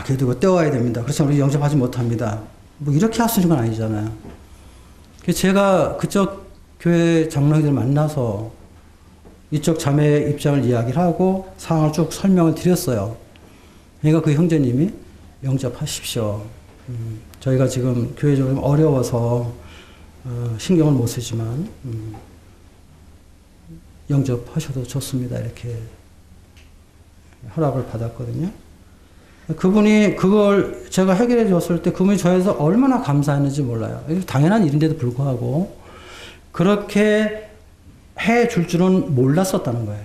그래도 이거 떼와야 됩니다. 그렇지만 우리 영접하지 못합니다. 이렇게 할 수 있는 건 이쪽 자매의 입장을 이야기를 하고 상황을 쭉 설명을 드렸어요. 그러니까 그 형제님이 영접하십시오. 저희가 지금 교회적으로 좀 어려워서 신경을 못 쓰지만 영접하셔도 좋습니다. 이렇게 허락을 받았거든요. 그분이 그걸 제가 해결해 줬을 때 그분이 저에서 얼마나 감사했는지 몰라요. 당연한 일인데도 불구하고 그렇게 해 줄 줄은 몰랐었다는 거예요.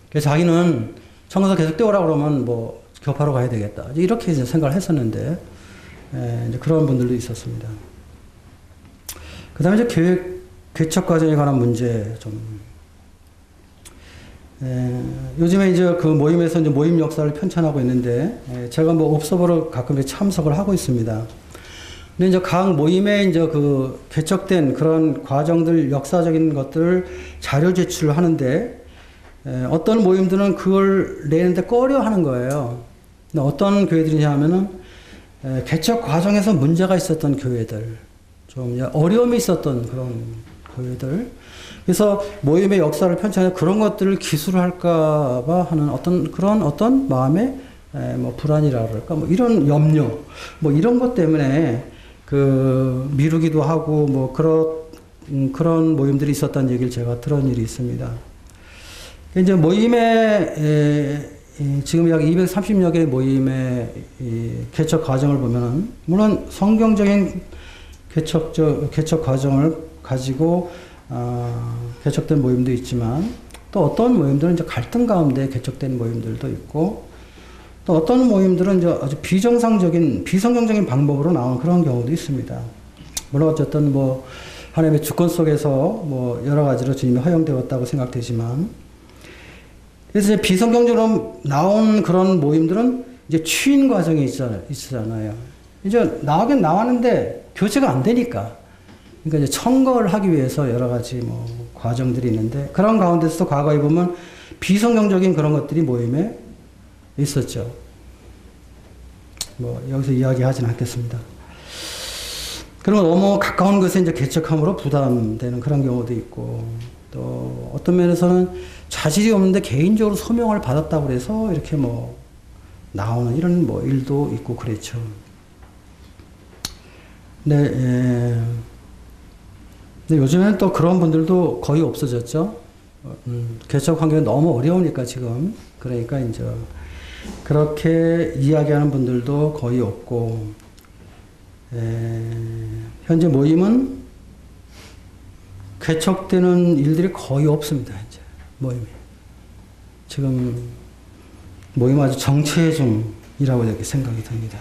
그래서 자기는 청구서 계속 떼오라 그러면 뭐 교파로 가야 되겠다. 이렇게 이제 생각을 했었는데, 이제 그런 분들도 있었습니다. 그 다음에 이제 개척 과정에 관한 문제 좀, 요즘에 이제 그 모임에서 이제 모임 역사를 편찬하고 있는데, 제가 뭐 옵서버로 가끔 참석을 하고 있습니다. 근데 이제 각 모임에 이제 그 개척된 그런 과정들, 역사적인 것들을 자료 제출을 하는데, 어떤 모임들은 그걸 내는데 꺼려 하는 거예요. 어떤 교회들이냐 하면은, 개척 과정에서 문제가 있었던 교회들, 좀 어려움이 있었던 그런 교회들. 그래서 모임의 역사를 편찬해 그런 것들을 기술을 할까봐 하는 어떤 마음의 뭐 불안이라 그럴까, 뭐 이런 염려, 뭐 이런 것 때문에 그 미루기도 하고 뭐 그런 모임들이 있었다는 얘기를 제가 들은 일이 있습니다. 이제 모임에 지금 약 230여 개의 모임의 개척 과정을 보면은 물론 성경적인 개척 과정을 가지고 개척된 모임도 있지만 또 어떤 모임들은 이제 갈등 가운데 개척된 모임들도 있고 또 어떤 모임들은 이제 아주 비성경적인 방법으로 나오는 그런 경우도 있습니다. 물론 어쨌든 뭐 하나님의 주권 속에서 뭐 여러 가지로 주님이 허용되었다고 생각되지만 그래서 이제 비성경적으로 나온 그런 모임들은 이제 추인 과정이 있잖아요. 이제 나오긴 나왔는데 교체가 안 되니까. 그러니까 이제 청거를 하기 위해서 여러 가지 뭐 과정들이 있는데 그런 가운데서도 과거에 보면 비성경적인 그런 것들이 모임에 있었죠. 뭐 여기서 이야기하지는 않겠습니다. 그리고 너무 가까운 것에 이제 개척함으로 부담되는 그런 경우도 있고 또 어떤 면에서는 자질이 없는데 개인적으로 소명을 받았다고 그래서 이렇게 뭐 나오는 이런 뭐 일도 있고 그랬죠. 근데 요즘에는 또 그런 분들도 거의 없어졌죠. 개척 환경이 너무 어려우니까 지금. 그러니까 이제 그렇게 이야기하는 분들도 거의 없고, 현재 모임은 개척되는 일들이 거의 없습니다. 이제 모임이. 지금 모임 아주 정체 중이라고 이렇게 생각이 듭니다.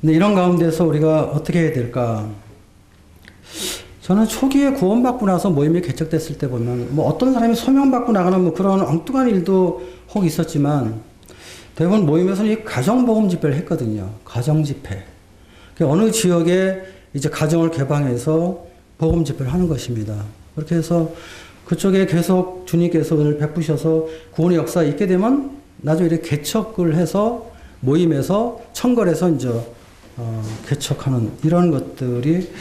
근데 이런 가운데서 우리가 어떻게 해야 될까? 저는 초기에 구원받고 나서 모임이 개척됐을 때 보면 뭐 어떤 사람이 소명받고 나가는 뭐 그런 엉뚱한 일도 혹 있었지만 대부분 모임에서는 이 가정복음 집회를 했거든요. 가정 집회. 어느 지역에 이제 가정을 개방해서 복음 집회를 하는 것입니다. 그렇게 해서 그쪽에 계속 주님께서 은혜를 베푸셔서 구원의 역사가 있게 되면 나중에 이렇게 개척을 해서 모임에서 청걸해서 이제 개척하는 이런 것들이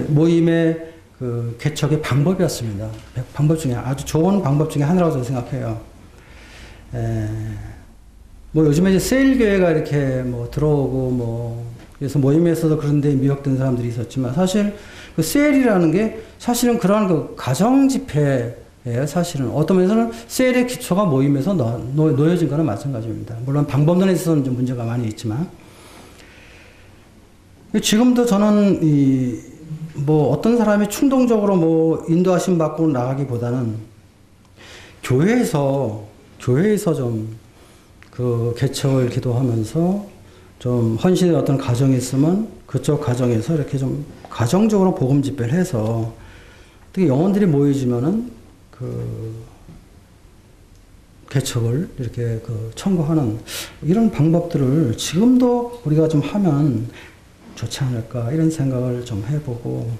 모임의 그 개척의 방법이었습니다. 방법 중에 아주 좋은 방법 중에 하나라고 저는 생각해요. 뭐 요즘에 이제 세일교회가 이렇게 뭐 들어오고 뭐 그래서 모임에서도 그런 데 미혹된 사람들이 있었지만 사실 그 세일이라는 게 사실은 그러한 그 가정 집회예요. 사실은 어떤 면에서는 세일의 기초가 모임에서 놓여진 거는 마찬가지입니다. 물론 방법론에 있어서는 좀 문제가 많이 있지만 지금도 저는 뭐 어떤 사람이 충동적으로 뭐 인도하심 받고 나가기보다는 교회에서 좀 그 개척을 기도하면서 좀 헌신의 어떤 가정이 있으면 그쪽 가정에서 이렇게 좀 가정적으로 복음 집회를 해서 어떻게 영혼들이 모여지면은 그 개척을 이렇게 그 청구하는 이런 방법들을 지금도 우리가 좀 하면 좋지 않을까 이런 생각을 좀 해보고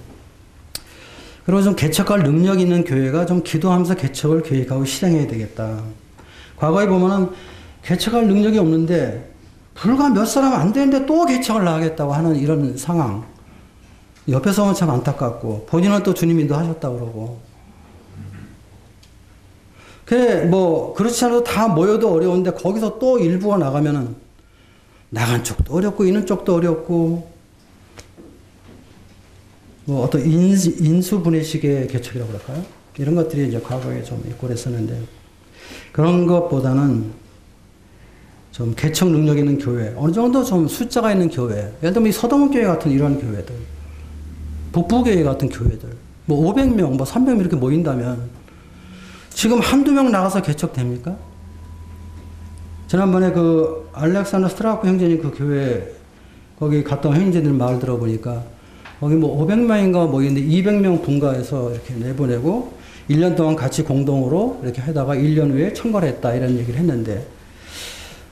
그리고 좀 개척할 능력 있는 교회가 좀 기도하면서 개척을 계획하고 실행해야 되겠다. 과거에 보면은 개척할 능력이 없는데 불과 몇 사람 안 되는데 또 개척을 하겠다고 하는 이런 상황. 옆에서 보면 참 안타깝고, 본인은 또 주님 인도하셨다 그러고. 그래, 뭐, 그렇지 않아도 다 모여도 어려운데, 거기서 또 일부가 나가면은, 나간 쪽도 어렵고, 있는 쪽도 어렵고, 뭐, 어떤 인수분해식의 개척이라고 그럴까요? 이런 것들이 이제 과거에 좀 있고 그랬었는데, 그런 것보다는 좀 개척 능력 있는 교회, 어느 정도 좀 숫자가 있는 교회, 예를 들면 이 서동교회 같은 이런 교회들, 북부교회 같은 교회들, 뭐 500명, 뭐 300명 이렇게 모인다면, 지금 한두 명 나가서 개척됩니까? 지난번에 그 알렉산더 스트라우크 형제님 그 교회 거기 갔던 형제들 말 들어보니까 거기 뭐 500명인가 모이는데 200명 분가해서 이렇게 내보내고 1년 동안 같이 공동으로 이렇게 하다가 1년 후에 청거했다 이런 얘기를 했는데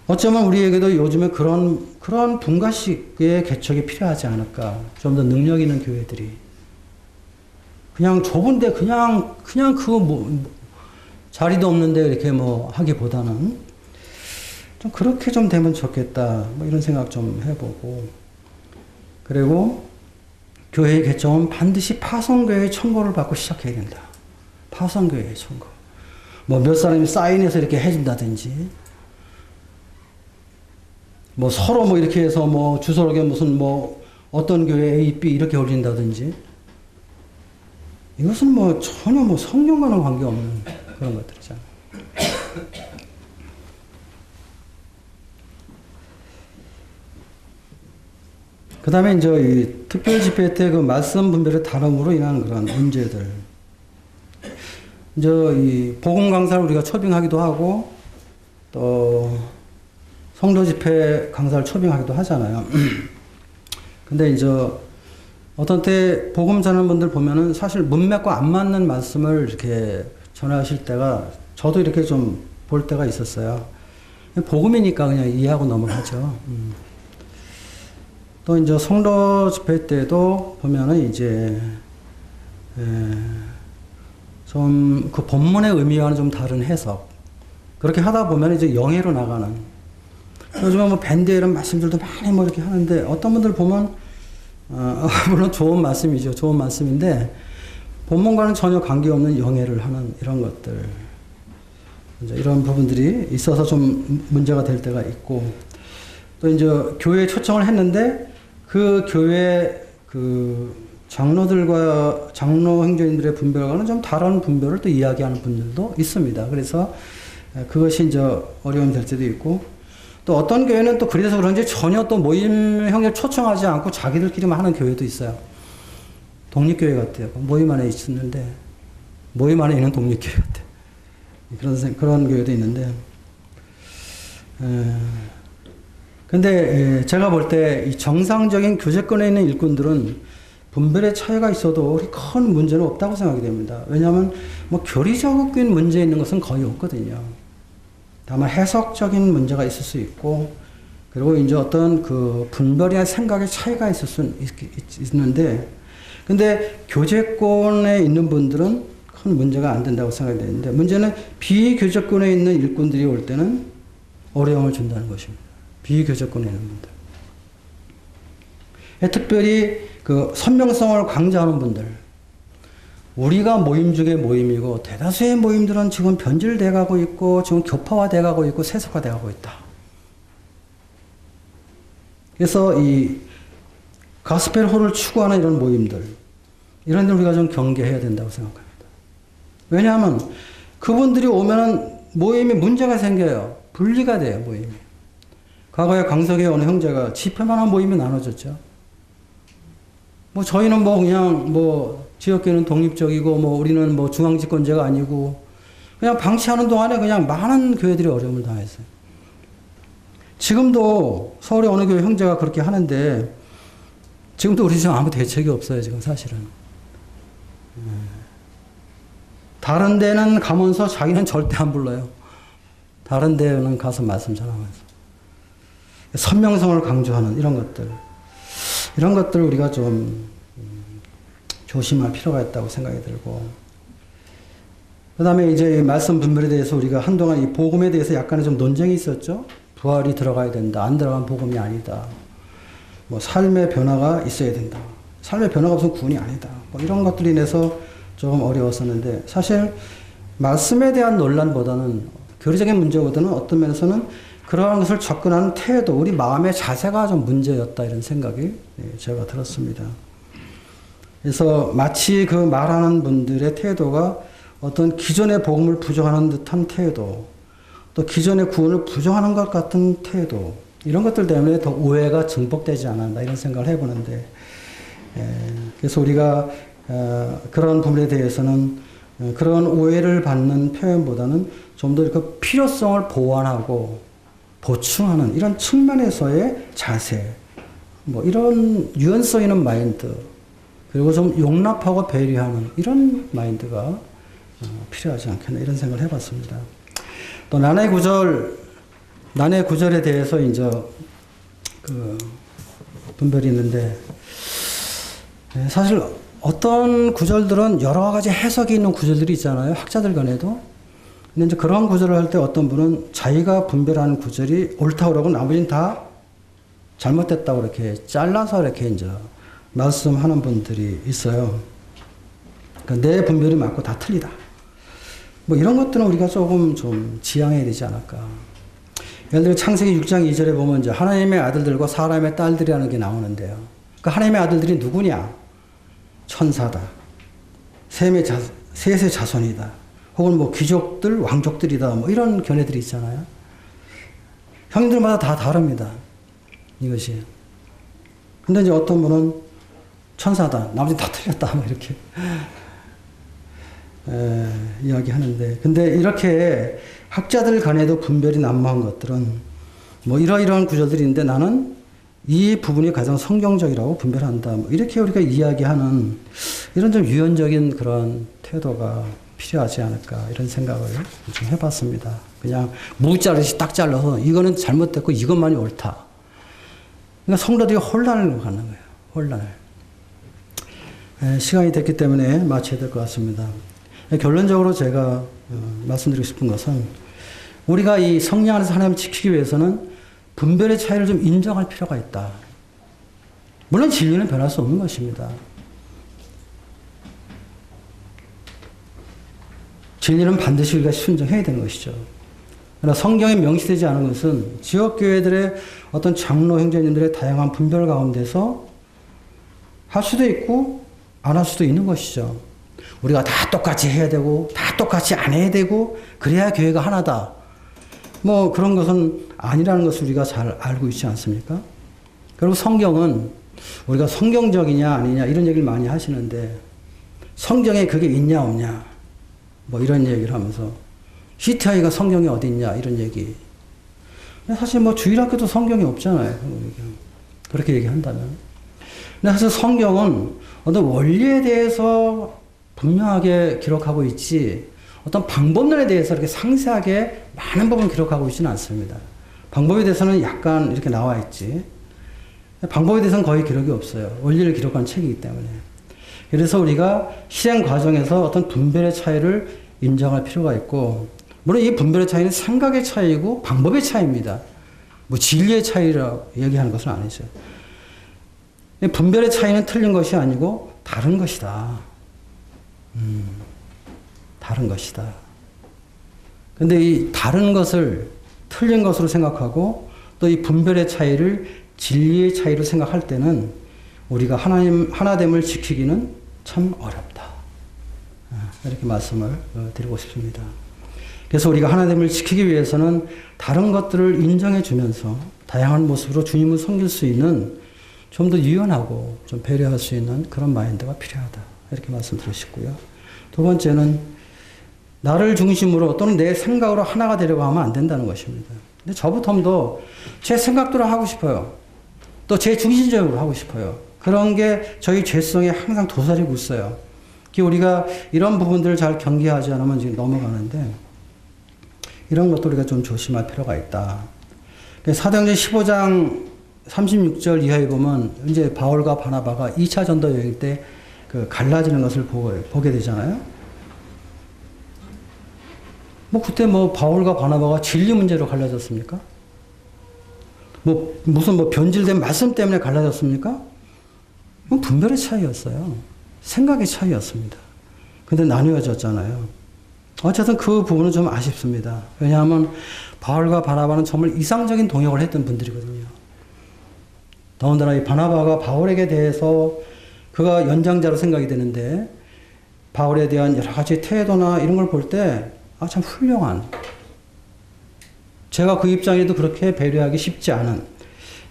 어쩌면 우리에게도 요즘에 그런 분가식의 개척이 필요하지 않을까. 좀 더 능력 있는 교회들이 그냥 좁은데 그냥 그거 뭐 자리도 없는데 이렇게 뭐 하기보다는 좀 그렇게 좀 되면 좋겠다. 뭐 이런 생각 좀 해보고. 그리고 교회 개척은 반드시 파송교회의 청구를 받고 시작해야 된다. 파송교회의 청구. 뭐 몇 사람이 사인해서 이렇게 해준다든지, 뭐 서로 뭐 이렇게 해서 뭐 주소록에 무슨 뭐 어떤 교회 A, B 이렇게 올린다든지, 이것은 뭐 전혀 뭐 성령과는 관계없는 그런 것들이잖아요. 그 다음에 이제 이 특별 집회 때 그 말씀 분별의 다름으로 인한 그런 문제들. 이제 이 복음 강사를 우리가 초빙하기도 하고, 또 성도 집회 강사를 초빙하기도 하잖아요. 근데 이제 어떤 때 복음 전하는 분들 보면은 사실 문맥과 안 맞는 말씀을 이렇게 전하실 때가 저도 이렇게 좀 볼 때가 있었어요. 복음이니까 그냥 이해하고 넘어가죠. 또 이제 성도 집회 때도 보면은 이제 좀 그 본문의 의미와는 좀 다른 해석. 그렇게 하다 보면 이제 영예로 나가는. 요즘에 뭐 밴드 이런 말씀들도 많이 뭐 이렇게 하는데 어떤 분들 보면 물론 좋은 말씀이죠. 좋은 말씀인데 본문과는 전혀 관계없는 영예를 하는 이런 것들. 이제 이런 부분들이 있어서 좀 문제가 될 때가 있고, 또 이제 교회에 초청을 했는데 그 교회 그 장로들과 장로 행정인들의 분별과는 좀 다른 분별을 또 이야기하는 분들도 있습니다. 그래서 그것이 이제 어려움이 될 때도 있고, 또 어떤 교회는 또 그래서 그런지 전혀 또 모임 형제를 초청하지 않고 자기들끼리만 하는 교회도 있어요. 독립교회 같아요. 모임 안에 있었는데 모임 안에 있는 독립교회 같아요. 그런 교회도 있는데, 근데 제가 볼 때 이 정상적인 교제권에 있는 일꾼들은 분별의 차이가 있어도 큰 문제는 없다고 생각이 됩니다. 왜냐하면 뭐 교리적인 문제 있는 것은 거의 없거든요. 다만 해석적인 문제가 있을 수 있고, 그리고 이제 어떤 그 분별이나 생각의 차이가 있을 수 있는데, 근데 교제권에 있는 분들은 큰 문제가 안 된다고 생각이 되는데, 문제는 비교제권에 있는 일꾼들이 올 때는 어려움을 준다는 것입니다. 비교제권에 있는 분들. 특별히 그 선명성을 강조하는 분들. 우리가 모임 중에 모임이고 대다수의 모임들은 지금 변질돼 가고 있고 지금 교파화돼 가고 있고 세속화돼 가고 있다. 그래서 이 가스펠 홀을 추구하는 이런 모임들, 이런 데 우리가 좀 경계해야 된다고 생각합니다. 왜냐하면 그분들이 오면은 모임에 문제가 생겨요. 분리가 돼요, 모임이. 과거에 강석의 어느 형제가 집회만 한 모임이 나눠졌죠. 뭐 저희는 뭐 그냥 뭐 지역교회는 독립적이고 뭐 우리는 뭐 중앙집권제가 아니고 그냥 방치하는 동안에 그냥 많은 교회들이 어려움을 당했어요. 지금도 서울의 어느 교회 형제가 그렇게 하는데 지금도 우리 지금 아무 대책이 없어요, 지금 사실은. 다른 데는 가면서 자기는 절대 안 불러요. 다른 데는 가서 말씀 전하면서. 선명성을 강조하는 이런 것들. 이런 것들 우리가 좀 조심할 필요가 있다고 생각이 들고, 그 다음에 이제 말씀 분별에 대해서 우리가 한동안 이 복음에 대해서 약간의 좀 논쟁이 있었죠. 부활이 들어가야 된다. 안 들어간 복음이 아니다. 뭐 삶의 변화가 있어야 된다. 삶의 변화가 없으면 구원이 아니다. 뭐 이런 것들이 인해서 좀 어려웠었는데 사실 말씀에 대한 논란보다는 교리적인 문제보다는 어떤 면에서는 그러한 것을 접근하는 태도, 우리 마음의 자세가 좀 문제였다 이런 생각이 제가 들었습니다. 그래서 마치 그 말하는 분들의 태도가 어떤 기존의 복음을 부정하는 듯한 태도, 또 기존의 구원을 부정하는 것 같은 태도, 이런 것들 때문에 더 오해가 증폭되지 않았나 이런 생각을 해보는데, 그래서 우리가 그런 부분에 대해서는 그런 오해를 받는 표현보다는 좀 더 그 필요성을 보완하고 보충하는 이런 측면에서의 자세, 뭐 이런 유연성 있는 마인드, 그리고 좀 용납하고 배려하는 이런 마인드가 필요하지 않겠나 이런 생각을 해봤습니다. 또 난해 구절에 대해서 이제 그 분별이 있는데, 사실 어떤 구절들은 여러 가지 해석이 있는 구절들이 있잖아요. 학자들 간에도. 근데 이제 그런 구절을 할 때 어떤 분은 자기가 분별하는 구절이 옳다고 그러고 나머지는 다 잘못됐다고 이렇게 잘라서 이렇게 이제 말씀하는 분들이 있어요. 그러니까 내 분별이 맞고 다 틀리다. 뭐 이런 것들은 우리가 조금 좀 지양해야 되지 않을까. 예를 들어 창세기 6장 2절에 보면 이제 하나님의 아들들과 사람의 딸들이라는 게 나오는데요. 그 하나님의 아들들이 누구냐? 천사다. 셋의 자손이다. 혹은 뭐 귀족들, 왕족들이다. 뭐 이런 견해들이 있잖아요. 형님들마다 다 다릅니다. 이것이. 근데 이제 어떤 분은 천사다. 나머지 다 틀렸다. 뭐 이렇게. 이야기하는데. 근데 이렇게 학자들 간에도 분별이 난무한 것들은 뭐 이러이러한 구절들이 있는데 나는 이 부분이 가장 성경적이라고 분별한다. 뭐 이렇게 우리가 이야기하는 이런 좀 유연적인 그런 태도가 필요하지 않을까 이런 생각을 좀 해봤습니다. 그냥 무자르시 딱 잘라서 이거는 잘못됐고 이것만이 옳다. 그러니까 성도들이 혼란을 갖는 거예요. 혼란을. 시간이 됐기 때문에 마쳐야 될 것 같습니다. 결론적으로 제가 말씀드리고 싶은 것은 우리가 이 성령 안에서 하나님을 지키기 위해서는 분별의 차이를 좀 인정할 필요가 있다. 물론 진리는 변할 수 없는 것입니다. 진리는 반드시 우리가 순종해야 되는 것이죠. 그러나 성경에 명시되지 않은 것은 지역교회들의 어떤 장로 형제님들의 다양한 분별 가운데서 할 수도 있고 안 할 수도 있는 것이죠. 우리가 다 똑같이 해야 되고 다 똑같이 안 해야 되고 그래야 교회가 하나다. 뭐 그런 것은 아니라는 것을 우리가 잘 알고 있지 않습니까? 그리고 성경은 우리가 성경적이냐 아니냐 이런 얘기를 많이 하시는데 성경에 그게 있냐 없냐 뭐 이런 얘기를 하면서 히트하이가 성경에 어디 있냐 이런 얘기. 사실 뭐 주일학교도 성경이 없잖아요. 그렇게 얘기한다면. 근데 사실 성경은 어떤 원리에 대해서 분명하게 기록하고 있지 어떤 방법론에 대해서 이렇게 상세하게 많은 부분 기록하고 있지는 않습니다. 방법에 대해서는 약간 이렇게 나와 있지. 방법에 대해서는 거의 기록이 없어요. 원리를 기록한 책이기 때문에. 그래서 우리가 실행 과정에서 어떤 분별의 차이를 인정할 필요가 있고, 물론 이 분별의 차이는 생각의 차이고 방법의 차이입니다. 뭐 진리의 차이라고 얘기하는 것은 아니죠. 분별의 차이는 틀린 것이 아니고 다른 것이다. 다른 것이다. 근데 이 다른 것을 틀린 것으로 생각하고 또 이 분별의 차이를 진리의 차이로 생각할 때는 우리가 하나됨을 지키기는 참 어렵다. 이렇게 말씀을 드리고 싶습니다. 그래서 우리가 하나됨을 지키기 위해서는 다른 것들을 인정해 주면서 다양한 모습으로 주님을 섬길 수 있는 좀 더 유연하고 좀 배려할 수 있는 그런 마인드가 필요하다. 이렇게 말씀드리고 싶고요. 두 번째는 나를 중심으로 또는 내 생각으로 하나가 되려고 하면 안 된다는 것입니다. 근데 저부터도 제 생각대로 하고 싶어요. 또 제 중심적으로 하고 싶어요. 그런 게 저희 죄성에 항상 도사리고 있어요. 우리가 이런 부분들을 잘 경계하지 않으면 지금 넘어가는데 이런 것도 우리가 좀 조심할 필요가 있다. 사도행전 15장 36절 이하에 보면 이제 바울과 바나바가 2차 전도 여행 때 그 갈라지는 것을 보게 되잖아요. 뭐 그때 뭐 바울과 바나바가 진리 문제로 갈라졌습니까? 뭐 무슨 뭐 변질된 말씀 때문에 갈라졌습니까? 분별의 차이였어요. 생각의 차이였습니다. 근데 나뉘어졌잖아요. 어쨌든 그 부분은 좀 아쉽습니다. 왜냐하면 바울과 바나바는 정말 이상적인 동역을 했던 분들이거든요. 더군다나 이 바나바가 바울에게 대해서 그가 연장자로 생각이 되는데 바울에 대한 여러 가지 태도나 이런 걸 볼 때 참 훌륭한, 제가 그 입장에도 그렇게 배려하기 쉽지 않은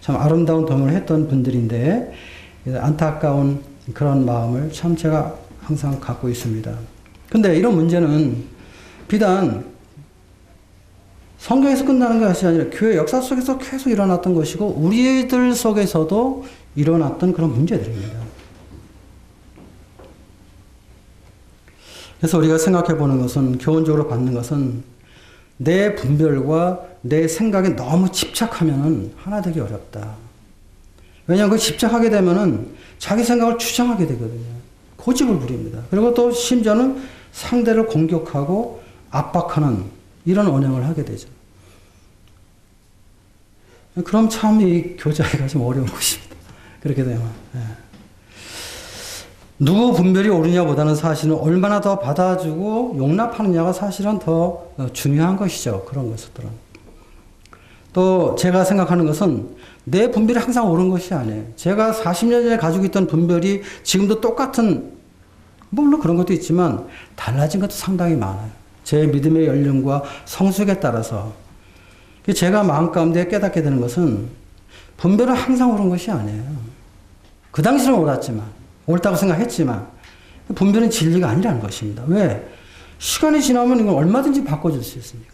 참 아름다운 동역을 했던 분들인데 안타까운 그런 마음을 참 제가 항상 갖고 있습니다. 근데 이런 문제는 비단 성경에서 끝나는 것이 아니라 교회 역사 속에서 계속 일어났던 것이고 우리들 속에서도 일어났던 그런 문제들입니다. 그래서 우리가 생각해 보는 것은, 교훈적으로 받는 것은, 내 분별과 내 생각에 너무 집착하면 하나 되기 어렵다. 왜냐하면 그 집착하게 되면은 자기 생각을 주장하게 되거든요. 고집을 부립니다. 그리고 또 심지어는 상대를 공격하고 압박하는 이런 언행을 하게 되죠. 그럼 참 이 교제가 좀 어려운 것입니다. 그렇게 되면. 네. 누구 분별이 옳으냐보다는 사실은 얼마나 더 받아주고 용납하느냐가 사실은 더 중요한 것이죠. 그런 것들은. 또 제가 생각하는 것은 내 분별이 항상 옳은 것이 아니에요. 제가 40년 전에 가지고 있던 분별이 지금도 똑같은, 물론 그런 것도 있지만 달라진 것도 상당히 많아요. 제 믿음의 연령과 성숙에 따라서. 제가 마음 가운데 깨닫게 되는 것은 분별은 항상 옳은 것이 아니에요. 그 당시는 옳았지만, 옳다고 생각했지만 분별은 진리가 아니라는 것입니다. 왜? 시간이 지나면 이건 얼마든지 바꿔줄 수 있으니까.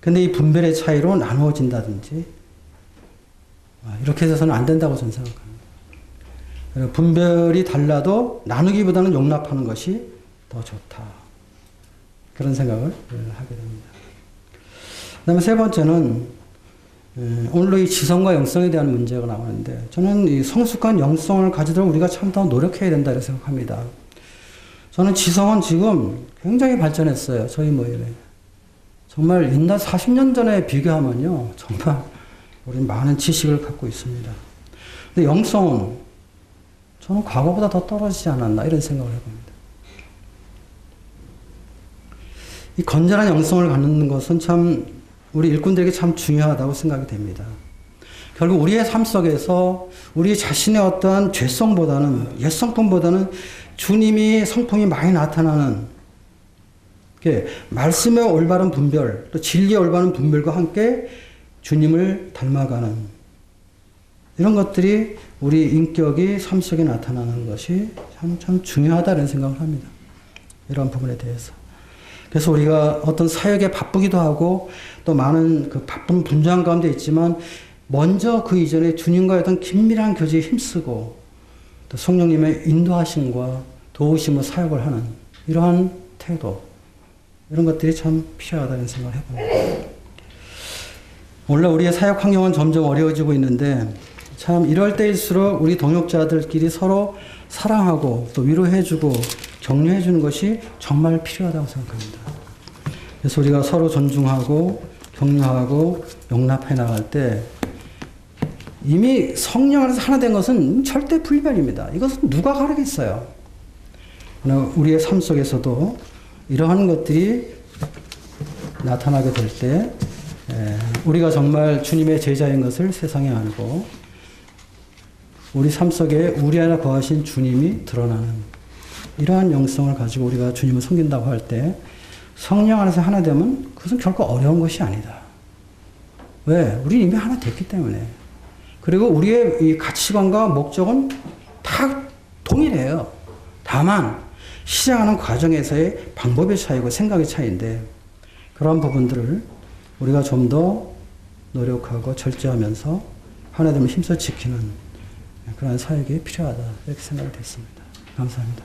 근데 이 분별의 차이로 나누어진다든지 이렇게 해서는 안 된다고 저는 생각합니다. 분별이 달라도 나누기보다는 용납하는 것이 더 좋다. 그런 생각을 하게 됩니다. 그 다음에 세 번째는 오늘로 이 지성과 영성에 대한 문제가 나오는데, 저는 이 성숙한 영성을 가지도록 우리가 참 더 노력해야 된다고 생각합니다. 저는 지성은 지금 굉장히 발전했어요. 저희 모임에. 정말 옛날 40년 전에 비교하면요, 정말 우리는 많은 지식을 갖고 있습니다. 근데 영성은 저는 과거보다 더 떨어지지 않았나 이런 생각을 해봅니다. 이 건전한 영성을 갖는 것은 참 우리 일꾼들에게 참 중요하다고 생각이 됩니다. 결국 우리의 삶 속에서 우리 자신의 어떠한 죄성보다는, 옛성품보다는 주님이 성품이 많이 나타나는 말씀의 올바른 분별, 또 진리의 올바른 분별과 함께 주님을 닮아가는 이런 것들이 우리 인격이 삶 속에 나타나는 것이 참 중요하다는 생각을 합니다. 이런 부분에 대해서. 그래서 우리가 어떤 사역에 바쁘기도 하고 또 많은 그 바쁜 분주한 가운데 있지만 먼저 그 이전에 주님과의 어떤 긴밀한 교제에 힘쓰고 또 성령님의 인도하심과 도우심으로 사역을 하는 이러한 태도, 이런 것들이 참 필요하다는 생각을 해봅니다. 원래 우리의 사역 환경은 점점 어려워지고 있는데 참 이럴 때일수록 우리 동역자들끼리 서로 사랑하고 또 위로해주고 격려해주는 것이 정말 필요하다고 생각합니다. 그래서 우리가 서로 존중하고 격려하고 용납해 나갈 때 이미 성령 안에서 하나 된 것은 절대 불변입니다. 이것은 누가 가르겠어요. 우리의 삶 속에서도 이러한 것들이 나타나게 될 때 우리가 정말 주님의 제자인 것을 세상에 알고 우리 삶 속에 우리 안에 거하신 주님이 드러나는 이러한 영성을 가지고 우리가 주님을 섬긴다고 할 때 성령 안에서 하나 되면 그것은 결코 어려운 것이 아니다. 왜? 우리 이미 하나 됐기 때문에. 그리고 우리의 이 가치관과 목적은 다 동일해요. 다만 실행하는 과정에서의 방법의 차이고 생각의 차이인데 그런 부분들을 우리가 좀 더 노력하고 절제하면서 하나 되면 힘써 지키는 그런 사역이 필요하다 이렇게 생각이 됐습니다. 감사합니다.